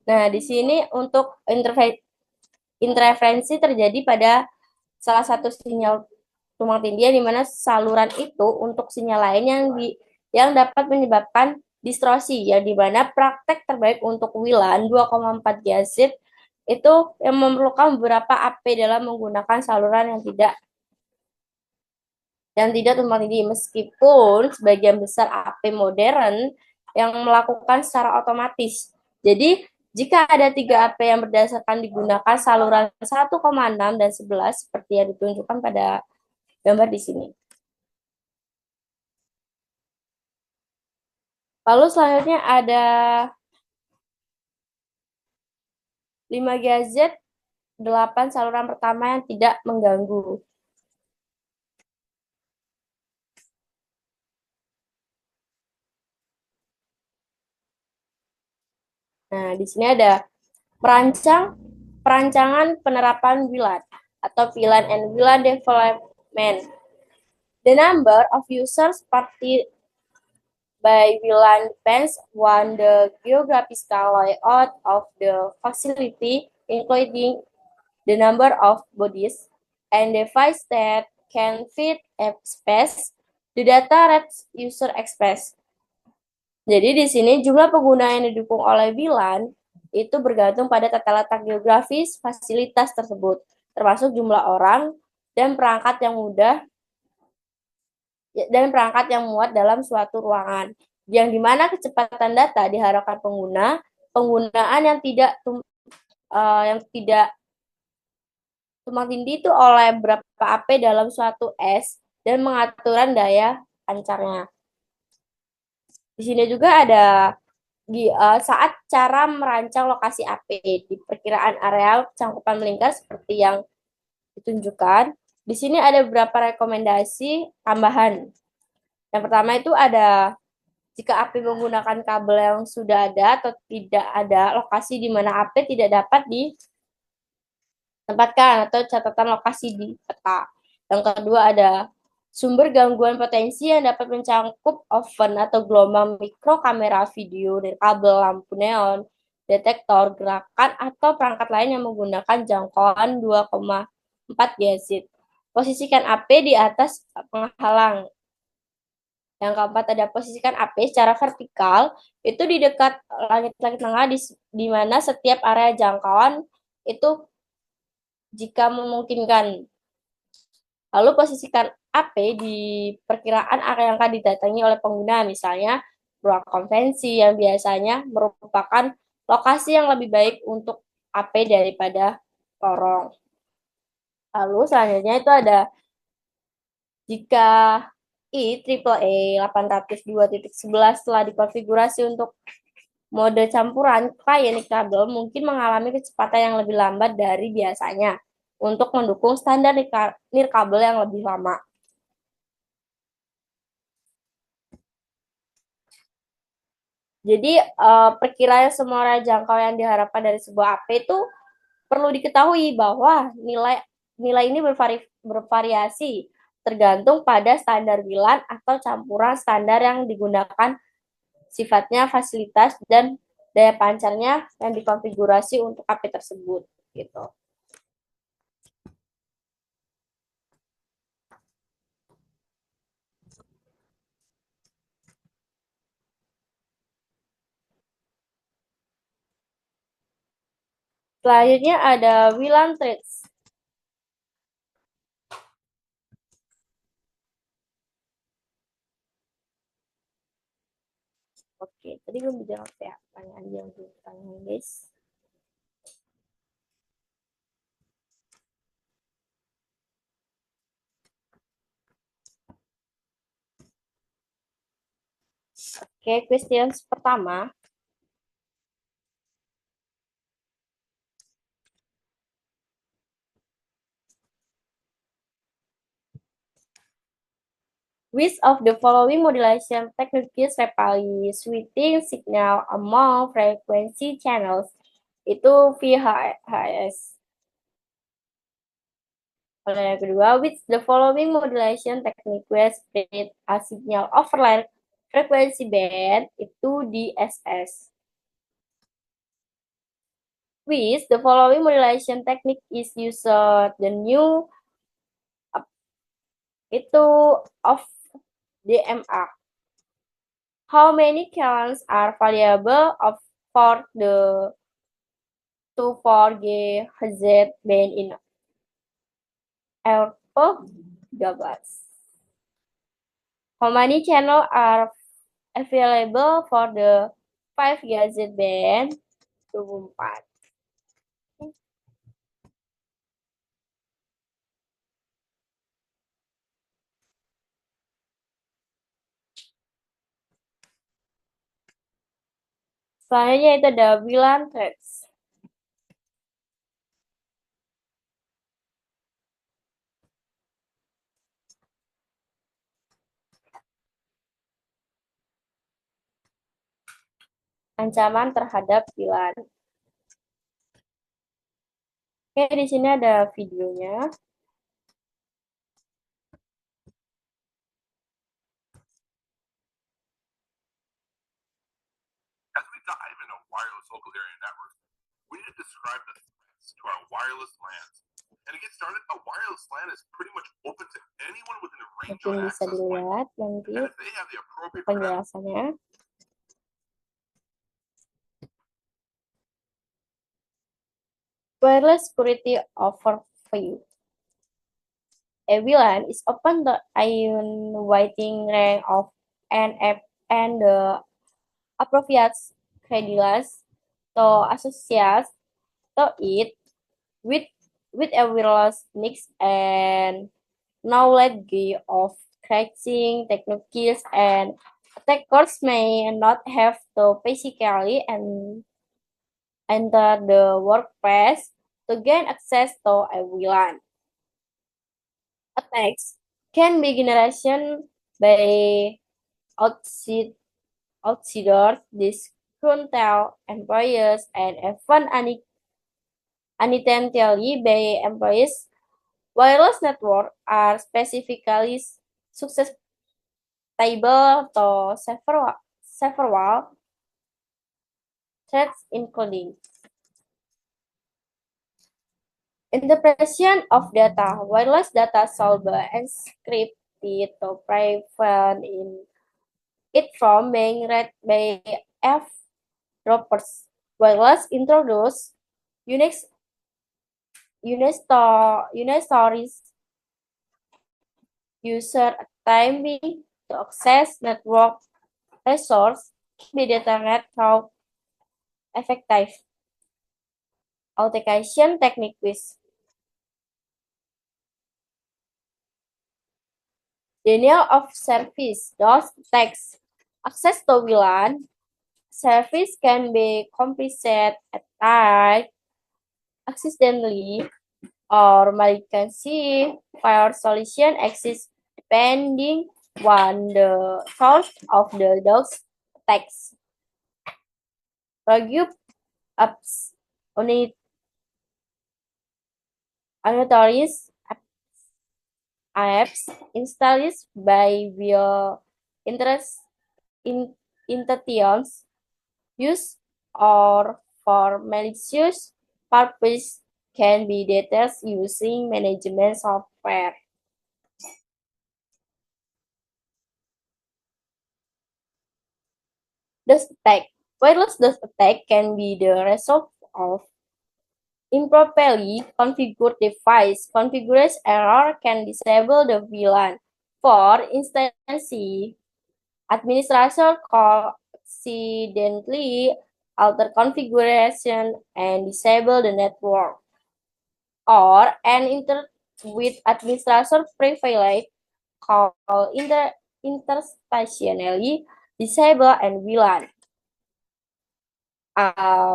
Nah, di sini untuk interferensi terjadi pada salah satu sinyal tumpang tindih, di mana saluran itu untuk sinyal lain yang dapat menyebabkan distorsi, yang dimana praktek terbaik untuk WLAN 2,4 GHz itu yang memerlukan beberapa AP dalam menggunakan saluran yang tidak tumpang tindih, meskipun sebagian besar AP modern yang melakukan secara otomatis. Jadi jika ada 3 AP yang berdasarkan digunakan saluran 1,6 dan 11 seperti yang ditunjukkan pada gambar di sini. Lalu selanjutnya ada 5 GHz, 8 saluran pertama yang tidak mengganggu. Nah, di sini ada perancangan penerapan WLAN atau VLAN and WLAN development. The number of users participated by WLAN depends on the geographical layout of the facility, including the number of bodies and devices that can fit a space. The data rates user express. Jadi di sini jumlah pengguna yang didukung oleh WLAN itu bergantung pada tata letak geografis fasilitas tersebut, termasuk jumlah orang dan perangkat yang muat dalam suatu ruangan, yang dimana kecepatan data diharapkan penggunaan yang tidak tumpang tindih itu oleh beberapa AP dalam suatu S dan pengaturan daya pancarnya. Di sini juga ada saat cara merancang lokasi AP di perkiraan areal cangkupan melingkar seperti yang ditunjukkan. Di sini ada beberapa rekomendasi tambahan. Yang pertama itu ada jika AP menggunakan kabel yang sudah ada atau tidak ada lokasi di mana AP tidak dapat ditempatkan atau catatan lokasi di peta. Yang kedua ada sumber gangguan potensi yang dapat mencangkup oven atau gelombang mikro kamera video dari kabel lampu neon, detektor gerakan atau perangkat lain yang menggunakan jangkauan 2,4 GHz. Posisikan AP di atas penghalang. Yang keempat ada posisikan AP secara vertikal itu di dekat langit-langit tengah di mana setiap area jangkauan itu jika memungkinkan. Lalu posisikan AP di perkiraan area yang akan didatangi oleh pengguna, misalnya ruang konvensi yang biasanya merupakan lokasi yang lebih baik untuk AP daripada lorong. Lalu selanjutnya itu ada jika IEEE 802.11 telah dikonfigurasi untuk mode campuran, klien kabel mungkin mengalami kecepatan yang lebih lambat dari biasanya untuk mendukung standar nirkabel yang lebih lama. Jadi perkiraan semua area jangkau yang diharapkan dari sebuah AP itu perlu diketahui bahwa nilai ini bervariasi tergantung pada standar WLAN atau campuran standar yang digunakan, sifatnya, fasilitas, dan daya pancarnya yang dikonfigurasi untuk AP tersebut gitu. Selanjutnya ada WLAN threads. Oke, tadi belum dijawab ya pertanyaan yang bertanya, guys. Oke, questions pertama. Which of the following modulation techniques replicate switching signal among frequency channels? Itu VHS. Lalu yang kedua, which the following modulation technique split a signal over frequency band? Itu DSS. Which the following modulation technique is used the new itu of DMA. How many channels are available for the 24 GHz band in Apple? 13. How many channels are available for the 5 GHz band? 24. Selanjutnya itu ada WLAN threads. Ancaman terhadap WLAN. Oke, di sini ada videonya. As we dive into wireless local area networks, we need to describe the threats to our wireless LANs. And to get started, a wireless LAN is pretty much open to anyone within a range of Mungkin an bisa access point. dilihat nanti And if they have the appropriate penjelasannya. Wireless security overview. A WLAN is open the inviting range of an app and the appropriate credentials to associate to it with a wireless mix and knowledge of cracking techniques and Attackers may not have to physically enter the workspace to gain access to a VLAN. Attacks can be generated by outside, outsiders, disgruntled employees, and even unintentionally by employees. Wireless networks are specifically susceptible to several threats, including interpretation of data. Wireless data should be encrypted to prevent it from being read by eavesdroppers. Wireless introduce Unix Unistores user timing to access network resource can be determined through effective authentication techniques. Denial of service DOS attacks. Access to VLAN service can be compressed, attacked accidentally, or maliciously. Fire solution exists depending on the source of the DOS attacks. Rogue apps unauthorized apps installed by via interest in intentions use or for malicious purpose can be detected using management software. DOS attack. Wireless DOS attack can be the result of improperly configured device. Configuration error can disable the VLAN. For instance, administrator accidentally alter configuration and disable the network, or an with administrator privilege called interstationally disable and VLAN.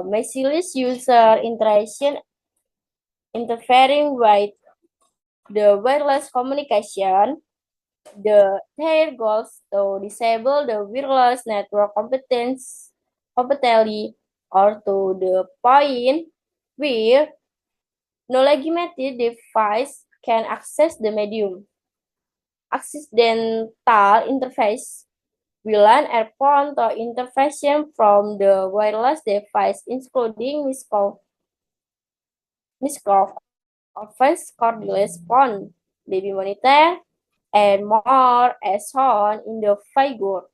Malicious user interaction interfering with the wireless communication. Their goals to disable the wireless network completely or to the point where no legitimate device can access the medium. Accidental interface VLAN are prone to interference from the wireless device, including misconfidence, cordless phone, baby monitor, and more as shown in the figure.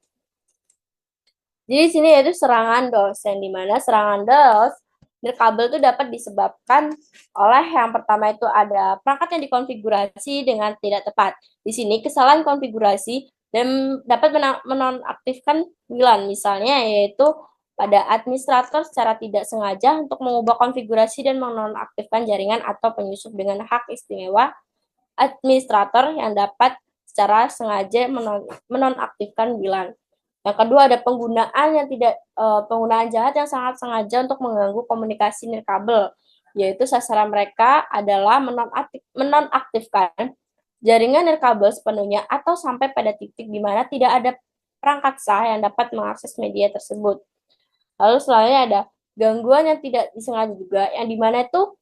Jadi di sini yaitu serangan DOS, yang dimana serangan DOS nirkabel itu dapat disebabkan oleh yang pertama itu ada perangkat yang dikonfigurasi dengan tidak tepat. Di sini kesalahan konfigurasi dan dapat menonaktifkan VLAN, misalnya yaitu pada administrator secara tidak sengaja untuk mengubah konfigurasi dan menonaktifkan jaringan atau penyusup dengan hak istimewa administrator yang dapat secara sengaja menonaktifkan VLAN. Yang kedua ada penggunaan jahat yang sangat sengaja untuk mengganggu komunikasi nirkabel, yaitu sasaran mereka adalah menonaktifkan jaringan nirkabel sepenuhnya atau sampai pada titik di mana tidak ada perangkat sah yang dapat mengakses media tersebut. Lalu selanjutnya ada gangguan yang tidak disengaja juga, yang dimana itu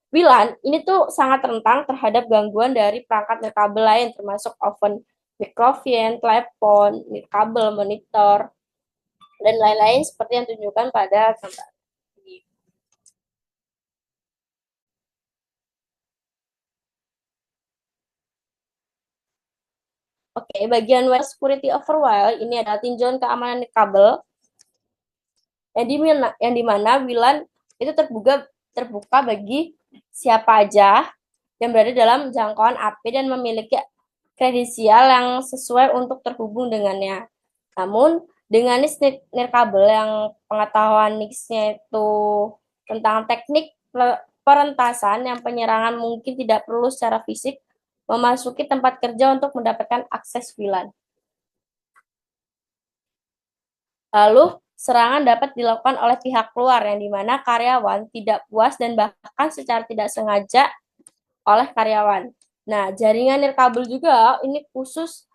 VLAN ini tuh sangat rentan terhadap gangguan dari perangkat nirkabel lain, termasuk oven, microphone, telepon, kabel, monitor, dan lain-lain seperti yang ditunjukkan pada gambar ini. Oke, bagian web security overwhile ini adalah tinjauan keamanan kabel yang dimana VLAN itu terbuka bagi siapa aja yang berada dalam jangkauan AP dan memiliki kredensial yang sesuai untuk terhubung dengannya. Namun, dengan nirkabel yang pengetahuan NICS-nya itu tentang teknik perentasan yang penyerangan mungkin tidak perlu secara fisik memasuki tempat kerja untuk mendapatkan akses VLAN. Lalu, serangan dapat dilakukan oleh pihak luar yang dimana karyawan tidak puas dan bahkan secara tidak sengaja oleh karyawan. Nah, jaringan nirkabel juga ini khusus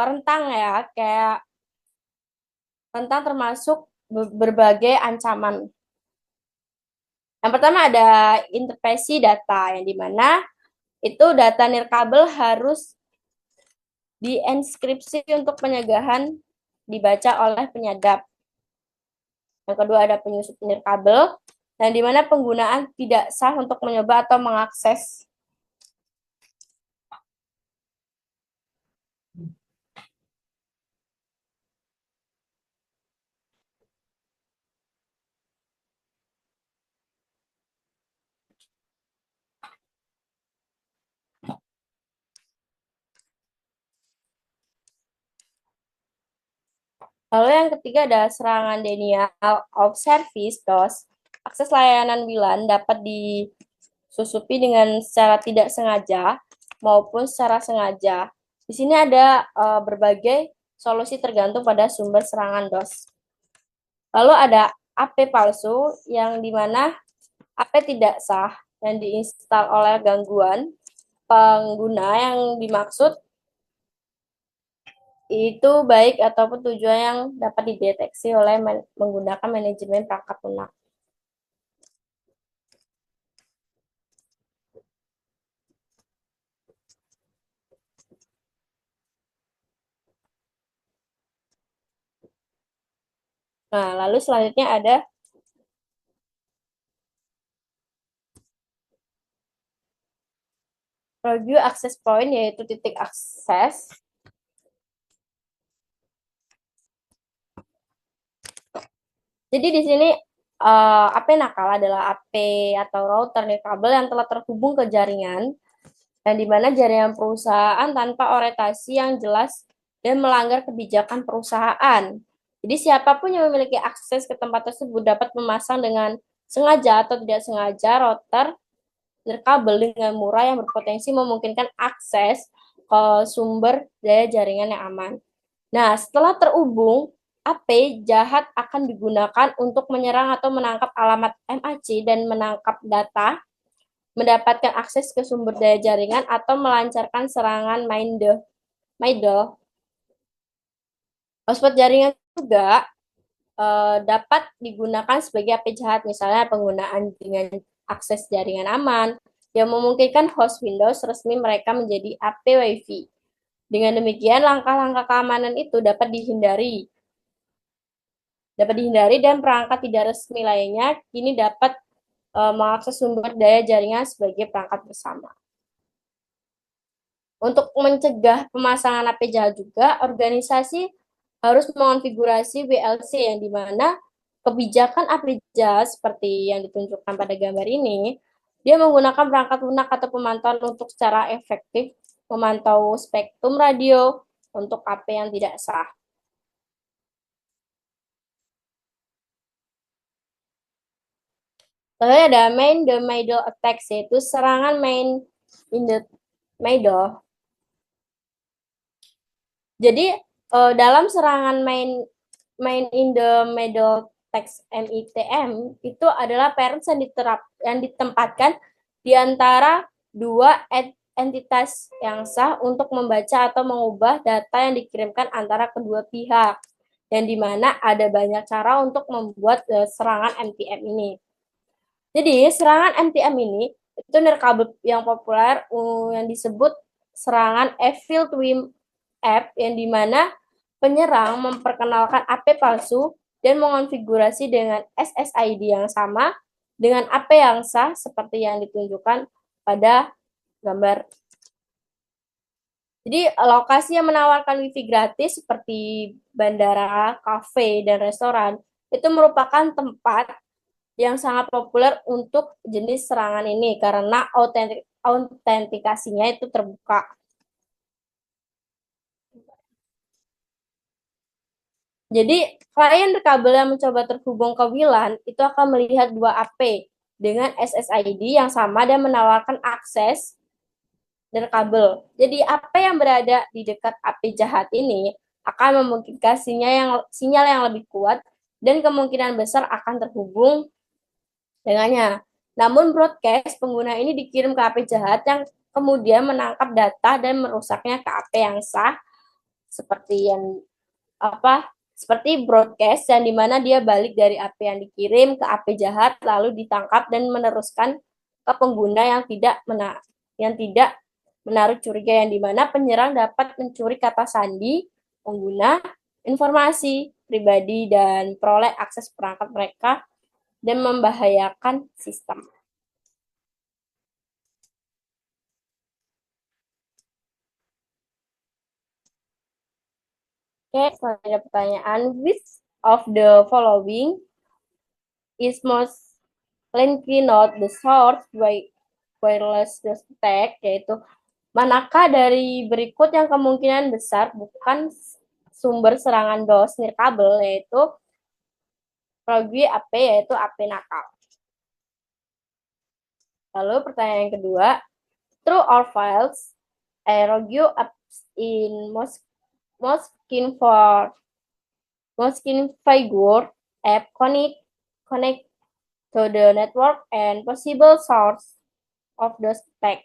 rentang ya, kayak rentang termasuk berbagai ancaman. Yang pertama ada intervensi data, yang dimana itu data nirkabel harus dienkripsi untuk pencegahan dibaca oleh penyadap. Yang kedua ada penyusup nirkabel, yang dimana penggunaan tidak sah untuk mencoba atau mengakses. Lalu yang ketiga ada serangan denial of service (DOS). Akses layanan WLAN dapat disusupi dengan secara tidak sengaja maupun secara sengaja. Di sini ada berbagai solusi tergantung pada sumber serangan DOS. Lalu ada AP palsu yang dimana AP tidak sah yang diinstal oleh gangguan pengguna yang dimaksud itu baik ataupun tujuan yang dapat dideteksi oleh menggunakan manajemen perangkat lunak. Nah, lalu selanjutnya ada review access point, yaitu titik akses. Jadi di sini AP nakal adalah AP atau router nirkabel yang telah terhubung ke jaringan, dan di mana jaringan perusahaan tanpa orientasi yang jelas dan melanggar kebijakan perusahaan. Jadi siapapun yang memiliki akses ke tempat tersebut dapat memasang dengan sengaja atau tidak sengaja router nirkabel dengan murah yang berpotensi memungkinkan akses ke sumber daya jaringan yang aman. Nah, setelah terhubung, AP jahat akan digunakan untuk menyerang atau menangkap alamat MAC dan menangkap data, mendapatkan akses ke sumber daya jaringan, atau melancarkan serangan MIDL. Hotspot jaringan juga dapat digunakan sebagai AP jahat, misalnya penggunaan dengan akses jaringan aman, yang memungkinkan host Windows resmi mereka menjadi AP Wi-Fi. Dengan demikian, langkah-langkah keamanan itu dapat dihindari dan perangkat tidak resmi lainnya kini dapat mengakses sumber daya jaringan sebagai perangkat bersama. Untuk mencegah pemasangan AP jahat juga, organisasi harus mengonfigurasi WLC yang dimana kebijakan AP jahat seperti yang ditunjukkan pada gambar ini, dia menggunakan perangkat lunak atau pemantauan untuk secara efektif memantau spektrum radio untuk AP yang tidak sah. Lalu ada main the middle attacks, yaitu serangan main in the middle. Jadi dalam serangan main in the middle text MITM itu adalah parents yang ditempatkan di antara dua entitas yang sah untuk membaca atau mengubah data yang dikirimkan antara kedua pihak, yang dimana ada banyak cara untuk membuat serangan MTM ini. Jadi serangan MTM ini itu nirkabel yang populer yang disebut serangan Evil Twin App, yang dimana penyerang memperkenalkan AP palsu dan mengonfigurasi dengan SSID yang sama dengan AP yang sah seperti yang ditunjukkan pada gambar. Jadi lokasi yang menawarkan wifi gratis seperti bandara, kafe, dan restoran itu merupakan tempat yang sangat populer untuk jenis serangan ini karena autentikasinya itu terbuka. Jadi, klien kabel yang mencoba terhubung ke WLAN itu akan melihat dua AP dengan SSID yang sama dan menawarkan akses dari kabel. Jadi, AP yang berada di dekat AP jahat ini akan memungkinkan sinyal yang lebih kuat dan kemungkinan besar akan terhubung dengannya. Namun broadcast pengguna ini dikirim ke AP jahat yang kemudian menangkap data dan merusaknya ke AP yang sah seperti broadcast yang dimana dia balik dari AP yang dikirim ke AP jahat lalu ditangkap dan meneruskan ke pengguna yang tidak menaruh curiga, yang dimana penyerang dapat mencuri kata sandi pengguna, informasi pribadi, dan peroleh akses perangkat mereka dan membahayakan sistem. Oke, selanjutnya pertanyaan, which of the following is most likely not the source by wireless attack, yaitu manakah dari berikut yang kemungkinan besar bukan sumber serangan DOS nirkabel, yaitu rogue AP, yaitu AP nakal. Lalu pertanyaan yang kedua, true or false, a rogue apps in Moskin figure app connect to the network and possible source of the stack,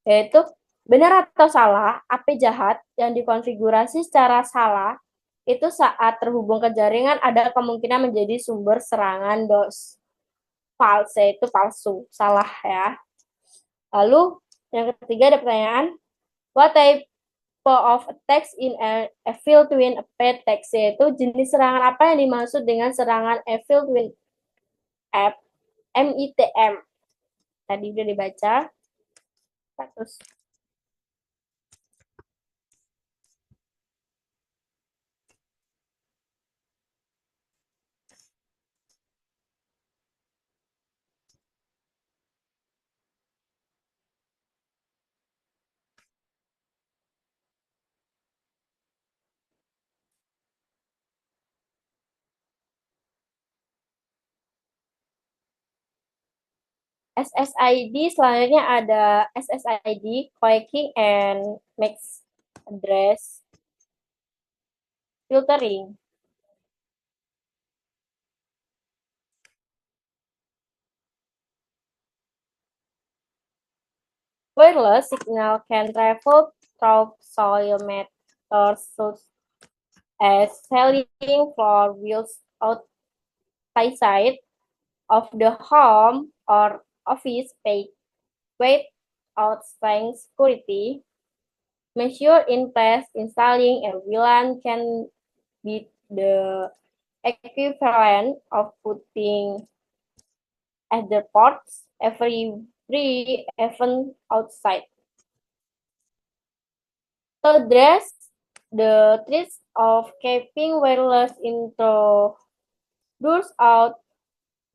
yaitu benar atau salah, AP jahat yang dikonfigurasi secara salah itu saat terhubung ke jaringan ada kemungkinan menjadi sumber serangan DOS. False, yaitu palsu, salah ya. Lalu yang ketiga ada pertanyaan, what type of attacks in Evil Twin app text, yaitu jenis serangan apa yang dimaksud dengan serangan Evil Twin app MITM. Tadi udah dibaca. Terus SSID, selanjutnya ada SSID, Quaking and Max Address Filtering. Wireless signal can travel through soil matters such as ceiling, floor, wheels, outside of the home or office space, weight, outside security, measure in place, installing a VLAN can be the equivalent of putting at the ports every event outside. To address the threats of keeping wireless intruders out,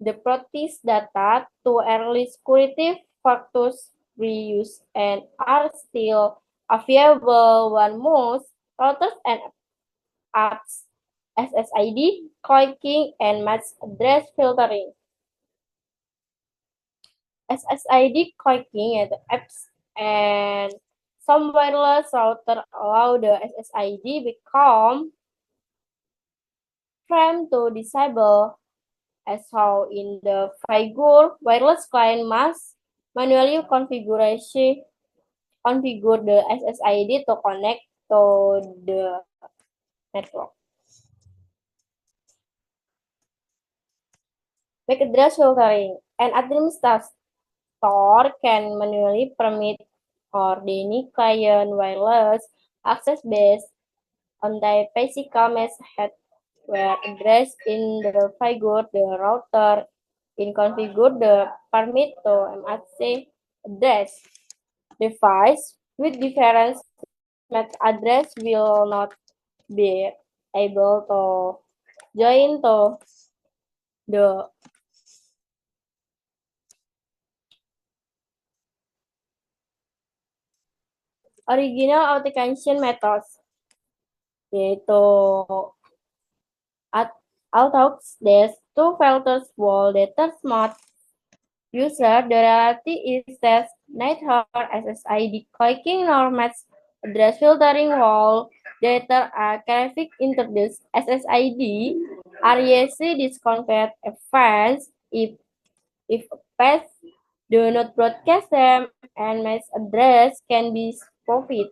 the practice data to early security factors reuse and are still available. One most routers and apps SSID, Quaking, and MAC address filtering. SSID Quaking yaitu apps and some wireless router allow the SSID become framed to disable, as how in the figure wireless client must manually configure the SSID to connect to the network. MAC address filtering. An administrator can manually permit or deny client wireless access based on the physical message where address in the figure. The router in configure the permit to MAC address. Device with different MAC address will not be able to join to the original authentication methods, yaitu Altaux Dash to filters wall data smart user. The reality is that neither SSID Quaking nor MAC address filtering wall data archive introduced SSID, REC disconvert events if a path do not broadcast them and MAC address can be spoofed.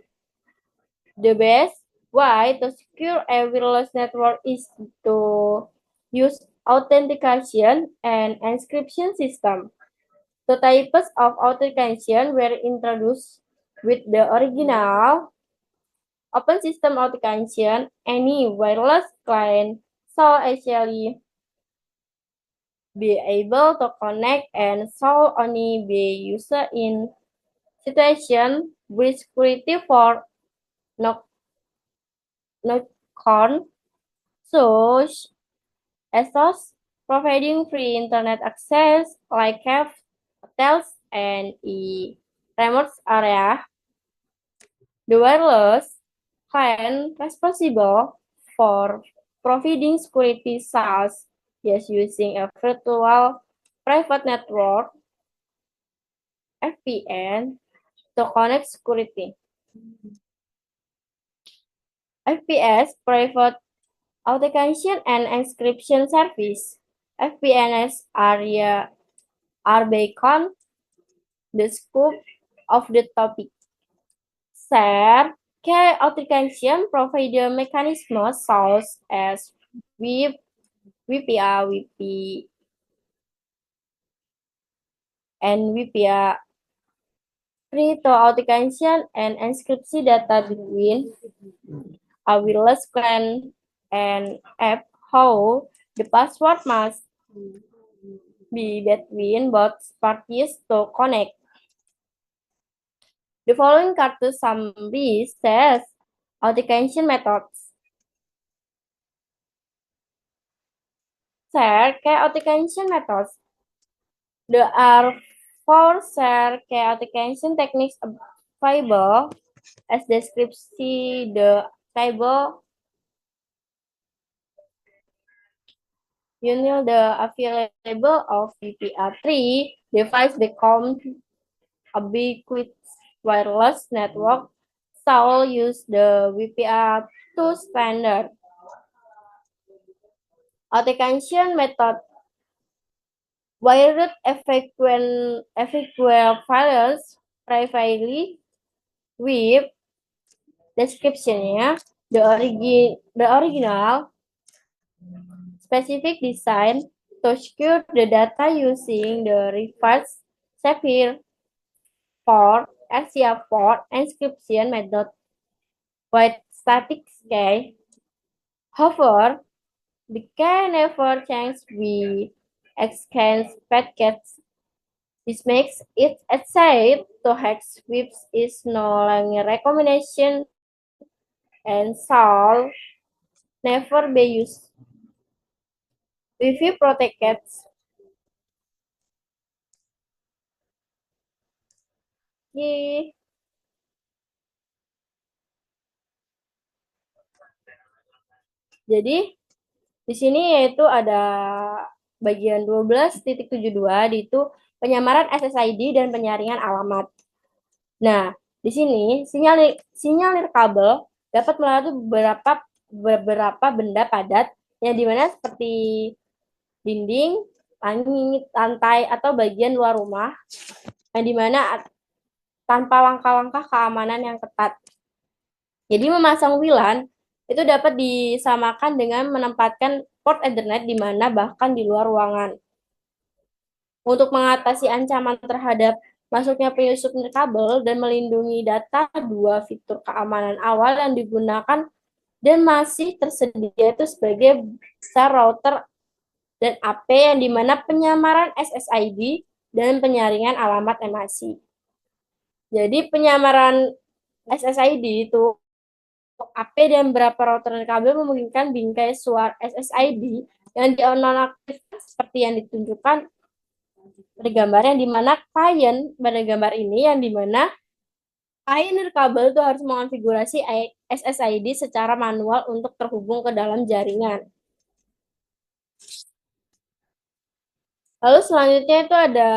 The best way to secure a wireless network is to use authentication and encryption system. Two types of authentication were introduced with the original open system authentication. Any wireless client shall actually be able to connect and shall only be used in situation with security for non-con. So, as those providing free internet access like cafes, hotels, and remote area, the wireless client responsible for providing security SaaS is using a virtual private network (VPN) to connect security. FPS Private Authentication and Encryption Service (VPNs) are beyond the scope of the topic. Share key authentication provide mechanisms such as WPA, WP, and WPA free to authentication and encryption data between a wireless client and app. How the password must be between both parties to connect. The following cartoon summary says authentication methods. Share key authentication methods. There are 4 share key authentication techniques available as description the table. Until the available of VPA3 device become ubiquitous wireless network shall use the VPA2 standard. Authentication method wired equivalence privately with descriptionnya the original specific design to secure the data using the reverse Sapphire for SCA4 encryption method with static key. However, the key never changes with exchange packets. This makes it safe to hack sweeps is no longer recommendation and shall never be used. Wi-Fi protected. Yeay. Jadi di sini yaitu ada bagian 12.72 itu penyamaran SSID dan penyaringan alamat. Nah, di sini sinyal nirkabel dapat melalui beberapa benda padat yang dimana seperti dinding, langit, lantai, atau bagian luar rumah yang dimana tanpa langkah-langkah keamanan yang ketat. Jadi memasang WLAN itu dapat disamakan dengan menempatkan port Ethernet di mana bahkan di luar ruangan. Untuk mengatasi ancaman terhadap masuknya penyusup nirkabel dan melindungi data, 2 fitur keamanan awal yang digunakan dan masih tersedia itu sebagai besar router dan AP yang dimana penyamaran SSID dan penyaringan alamat MAC. Jadi penyamaran SSID itu AP dan beberapa router dan kabel memungkinkan bingkai suara SSID yang dinonaktifkan seperti yang ditunjukkan pada gambar yang dimana klien pada gambar ini yang dimana klien nirkabel itu harus mengonfigurasi SSID secara manual untuk terhubung ke dalam jaringan. Lalu selanjutnya itu ada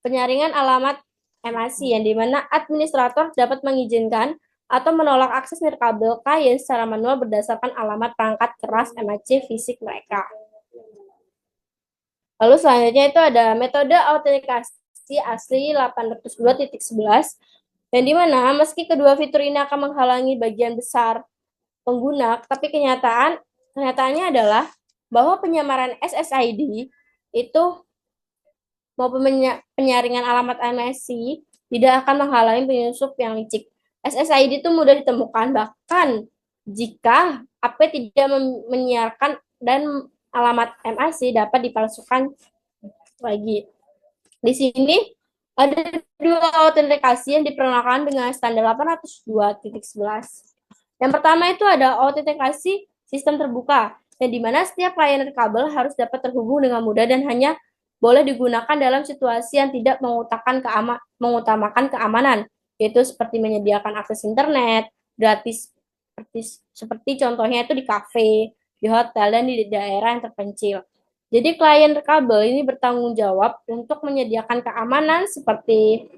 penyaringan alamat MAC yang dimana administrator dapat mengizinkan atau menolak akses nirkabel klien secara manual berdasarkan alamat perangkat keras MAC fisik mereka. Lalu selanjutnya itu ada metode autentikasi asli 802.11 yang dimana meski kedua fitur ini akan menghalangi bagian besar pengguna, tapi kenyataannya adalah bahwa penyamaran SSID itu maupun penyaringan alamat MSC tidak akan menghalangi penyusup yang licik. SSID itu mudah ditemukan bahkan jika AP tidak menyiarkan dan alamat MAC dapat dipalsukan lagi. Di sini ada dua autentikasi yang diperkenalkan dengan standar 802.11. Yang pertama itu ada autentikasi sistem terbuka, yang dimana setiap klien kabel harus dapat terhubung dengan mudah dan hanya boleh digunakan dalam situasi yang tidak mengutamakan keamanan, yaitu seperti menyediakan akses internet gratis, seperti contohnya itu di kafe, di hotel, dan di daerah yang terpencil. Jadi klien kabel ini bertanggung jawab untuk menyediakan keamanan seperti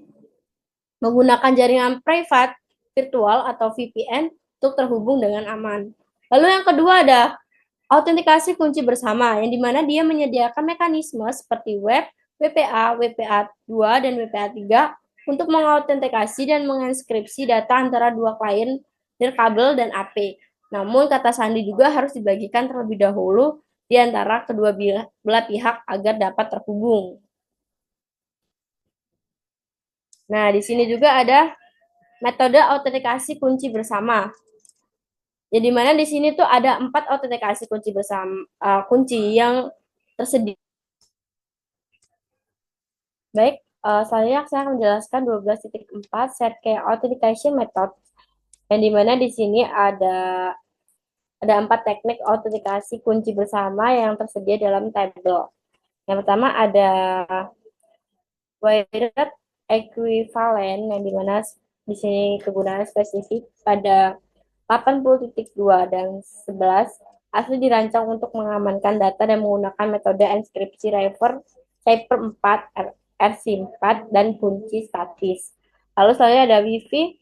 menggunakan jaringan private, virtual, atau VPN untuk terhubung dengan aman. Lalu yang kedua ada autentikasi kunci bersama, yang dimana dia menyediakan mekanisme seperti web, WPA, WPA2, dan WPA3 untuk mengautentikasi dan menginskripsi data antara dua klien nirkabel dan AP. Namun kata sandi juga harus dibagikan terlebih dahulu di antara kedua belah pihak agar dapat terhubung. Nah, di sini juga ada metode autentikasi kunci bersama. Jadi mana di sini tuh ada 4 autentikasi kunci bersama, kunci yang tersedia. Baik, selanjutnya saya akan menjelaskan 12.4 set key authentication method. Yang dimana di sini ada 4 teknik autentikasi kunci bersama yang tersedia dalam tabel. Yang pertama ada wired equivalent, yang dimana di sini kegunaan spesifik pada 80.2 dan 11 asli dirancang untuk mengamankan data dan menggunakan metode enkripsi cipher 4, RC4, dan kunci statis. Lalu selanjutnya ada Wi-Fi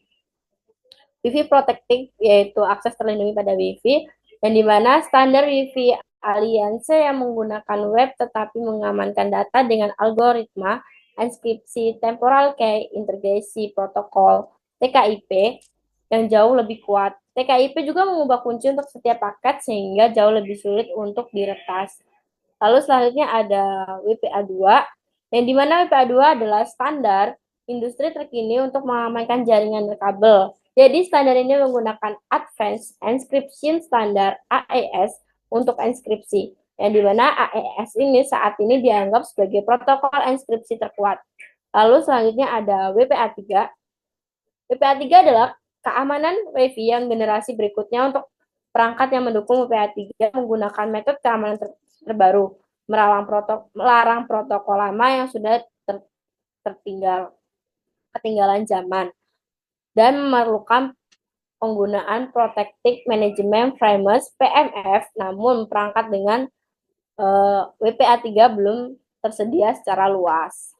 protected, yaitu akses terlindungi pada Wi-Fi, yang dimana standar Wi-Fi Alliance yang menggunakan web tetapi mengamankan data dengan algoritma enkripsi temporal key integrasi protokol TKIP yang jauh lebih kuat. TKIP juga mengubah kunci untuk setiap paket sehingga jauh lebih sulit untuk diretas. Lalu selanjutnya ada WPA2, yang dimana WPA2 adalah standar industri terkini untuk mengamankan jaringan kabel. Jadi standar ini menggunakan Advanced Encryption Standard AES untuk enkripsi, yang dimana AES ini saat ini dianggap sebagai protokol enkripsi terkuat. Lalu selanjutnya ada WPA3. WPA3 adalah keamanan Wi-Fi yang generasi berikutnya untuk perangkat yang mendukung WPA3 menggunakan metode keamanan terbaru, melarang protokol lama yang sudah ketinggalan zaman, dan memerlukan penggunaan Protected Management Framework PMF, namun perangkat dengan WPA3 belum tersedia secara luas.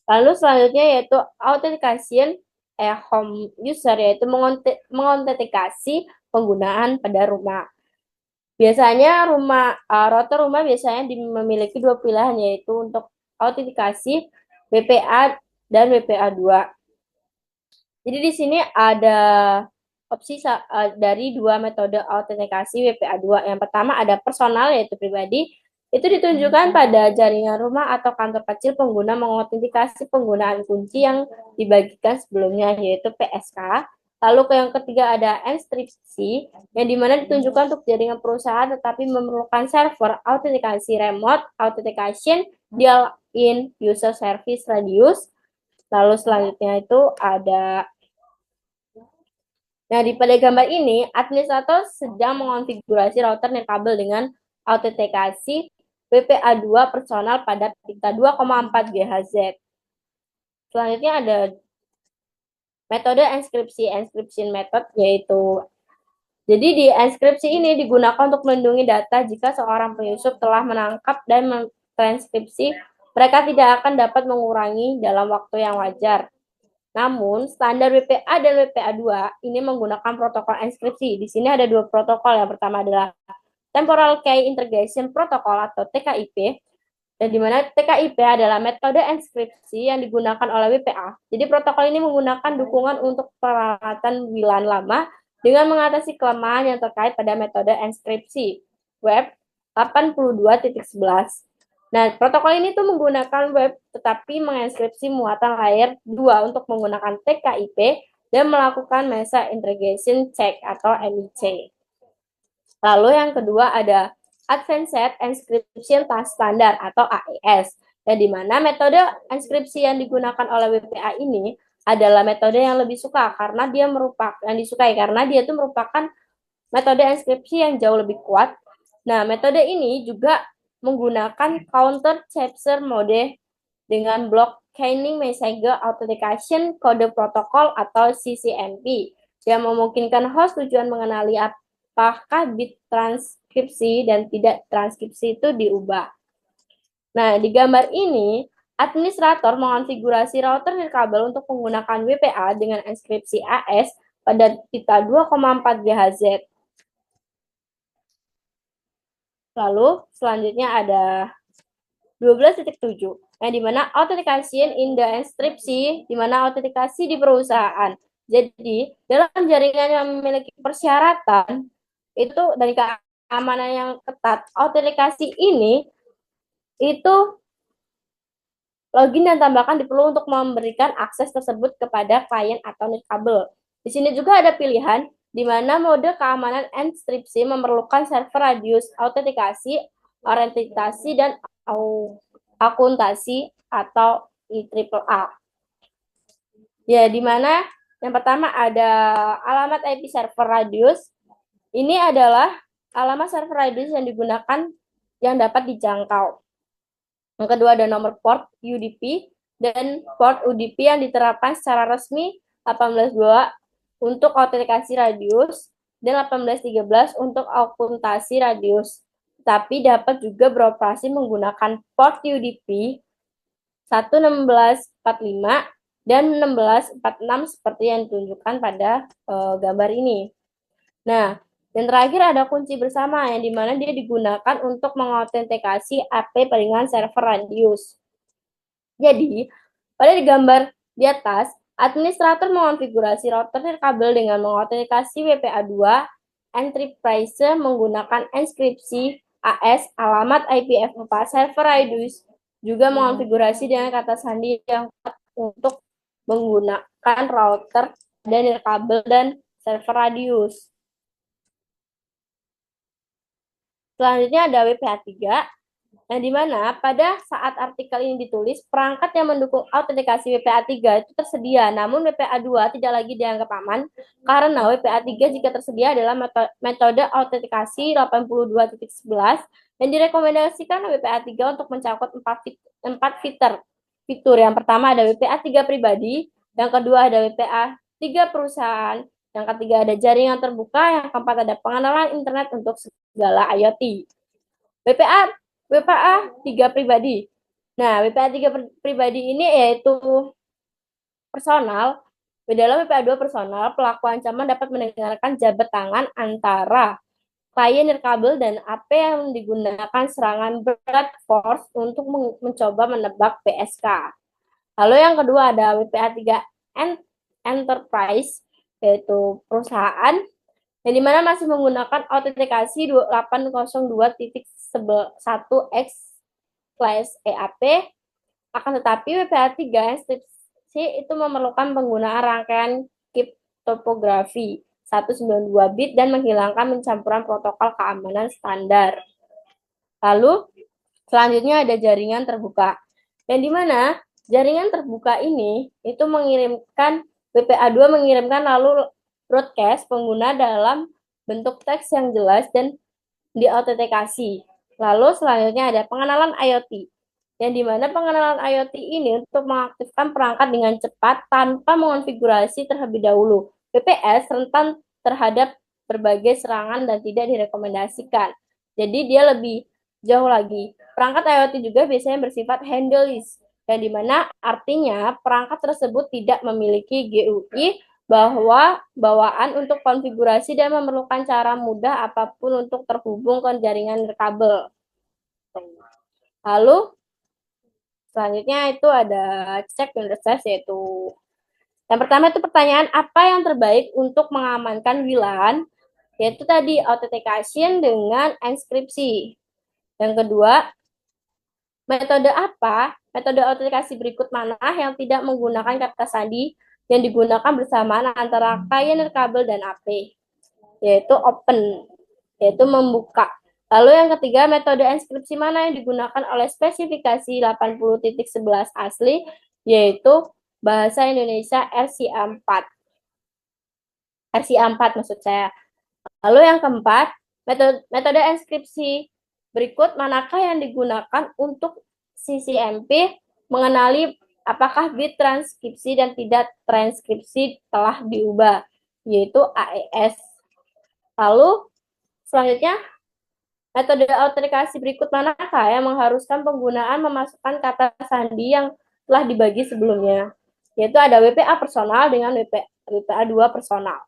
Lalu selanjutnya yaitu authentication home user, yaitu mengautentikasi penggunaan pada rumah. Biasanya router rumah biasanya memiliki dua pilihan, yaitu untuk autentikasi WPA dan WPA2. Jadi di sini ada opsi dari dua metode autentikasi WPA2. Yang pertama ada personal, yaitu pribadi. Itu ditunjukkan pada jaringan rumah atau kantor kecil pengguna mengautentikasi penggunaan kunci yang dibagikan sebelumnya, yaitu PSK. Lalu yang ketiga ada enkripsi, yang dimana ditunjukkan untuk jaringan perusahaan tetapi memerlukan server autentikasi remote authentication built-in user service radius. Lalu selanjutnya itu ada, nah pada gambar ini administrator sedang mengonfigurasi router nirkabel dengan autentikasi WPA2 personal pada pita 2,4 GHz. Selanjutnya ada metode encryption method, yaitu jadi di enkripsi ini digunakan untuk melindungi data jika seorang penyusup telah menangkap dan mentranskripsi, mereka tidak akan dapat mengurangi dalam waktu yang wajar. Namun, standar WPA dan WPA2 ini menggunakan protokol enskripsi. Di sini ada dua protokol. Yang pertama adalah Temporal Key Integration Protocol atau TKIP, dan di mana TKIP adalah metode enskripsi yang digunakan oleh WPA. Jadi protokol ini menggunakan dukungan untuk peralatan WLAN lama dengan mengatasi kelemahan yang terkait pada metode enskripsi web 82.11. Nah, protokol ini tuh menggunakan web tetapi menginskripsi muatan layer 2 untuk menggunakan TKIP dan melakukan Mesa Integration Check atau MIC. Lalu yang kedua ada Advanced Encryption Task Standard atau AES, dan di mana metode enskripsi yang digunakan oleh WPA ini adalah metode yang lebih suka karena dia itu merupakan metode enskripsi yang jauh lebih kuat. Nah, metode ini juga menggunakan counter capture mode dengan block chaining message authentication kode protokol atau CCMP yang memungkinkan host tujuan mengenali apakah bit transkripsi dan tidak transkripsi itu diubah. Nah, di gambar ini administrator mengonfigurasi router nirkabel untuk menggunakan WPA dengan enskripsi AS pada pita 2,4 GHz. Lalu selanjutnya ada 12.7, yang dimana authentication in the enskripsi, dimana autentikasi di perusahaan. Jadi dalam jaringan yang memiliki persyaratan itu dari keamanan yang ketat, autentikasi ini itu login dan tambahkan diperlu untuk memberikan akses tersebut kepada klien atau nirkabel. Di sini juga ada pilihan di mana mode keamanan enskripsi memerlukan server radius autentikasi, orientasi, dan akuntansi atau IAAA. Ya, di mana yang pertama ada alamat IP server radius. Ini adalah alamat server radius yang digunakan yang dapat dijangkau. Yang kedua ada nomor port UDP dan port UDP yang diterapkan secara resmi 18.2 untuk autentikasi radius dan 18.13 untuk akuntansi radius. Tapi dapat juga beroperasi menggunakan port UDP 11645 dan 1646 seperti yang ditunjukkan pada gambar ini. Nah, yang terakhir ada kunci bersama yang dimana dia digunakan untuk mengautentikasi IP dengan server radius. Jadi, pada gambar di atas, administrator mengonfigurasi router nirkabel dengan mengautentikasi WPA2 enterprise menggunakan enskripsi AS alamat IPv4 server radius, juga mengonfigurasi dengan kata sandi yang kuat untuk menggunakan router dan nirkabel dan server radius. Selanjutnya ada WPA3, yang dimana pada saat artikel ini ditulis, perangkat yang mendukung autentikasi WPA3 itu tersedia, namun WPA2 tidak lagi dianggap aman, karena WPA3 jika tersedia adalah metode autentikasi 82.11, dan direkomendasikan WPA3 untuk mencakup 4 fitur. Yang pertama ada WPA3 pribadi, yang kedua ada WPA3 perusahaan, yang ketiga ada jaringan terbuka, yang keempat ada pengenalan internet untuk segala IoT. WPA3 pribadi. Nah, WPA3 pribadi ini yaitu personal. Di dalam WPA2 personal, pelaku ancaman dapat mendengarkan jabat tangan antara klien nirkabel dan AP yang digunakan serangan brute force untuk mencoba menebak PSK. Lalu yang kedua ada WPA3 enterprise, yaitu perusahaan, yang dimana masih menggunakan autentikasi 802.1x/EAP, akan tetapi WPA3 enskripsi itu memerlukan penggunaan rangkaian kriptografi 192 bit dan menghilangkan pencampuran protokol keamanan standar. Lalu selanjutnya ada jaringan terbuka, yang dimana jaringan terbuka ini itu mengirimkan WPA2 mengirimkan lalu broadcast pengguna dalam bentuk teks yang jelas dan diautentikasi. Lalu selanjutnya ada pengenalan IoT, yang dimana pengenalan IoT ini untuk mengaktifkan perangkat dengan cepat tanpa mengonfigurasi terlebih dahulu. VPS rentan terhadap berbagai serangan dan tidak direkomendasikan. Jadi dia lebih jauh lagi. Perangkat IoT juga biasanya bersifat handleless, yang dimana artinya perangkat tersebut tidak memiliki GUI bawaan untuk konfigurasi dan memerlukan cara mudah apapun untuk terhubung ke jaringan nirkabel. Lalu selanjutnya itu ada check and reset, yaitu yang pertama itu pertanyaan apa yang terbaik untuk mengamankan WLAN, yaitu tadi authentication dengan enkripsi. Yang kedua, metode autentikasi berikut mana yang tidak menggunakan kata sandi yang digunakan bersamaan antara klien nirkabel dan AP, yaitu open, yaitu membuka. Lalu yang ketiga, metode enkripsi mana yang digunakan oleh spesifikasi 80.11 asli, yaitu bahasa Indonesia RCA4. RCA4 maksud saya. Lalu yang keempat, metode enkripsi berikut manakah yang digunakan untuk CCMP mengenali apakah bit transkripsi dan tidak transkripsi telah diubah, yaitu AES. Lalu selanjutnya, metode autentikasi berikut manakah yang mengharuskan penggunaan memasukkan kata sandi yang telah dibagi sebelumnya, yaitu ada WPA personal dengan WPA2 personal.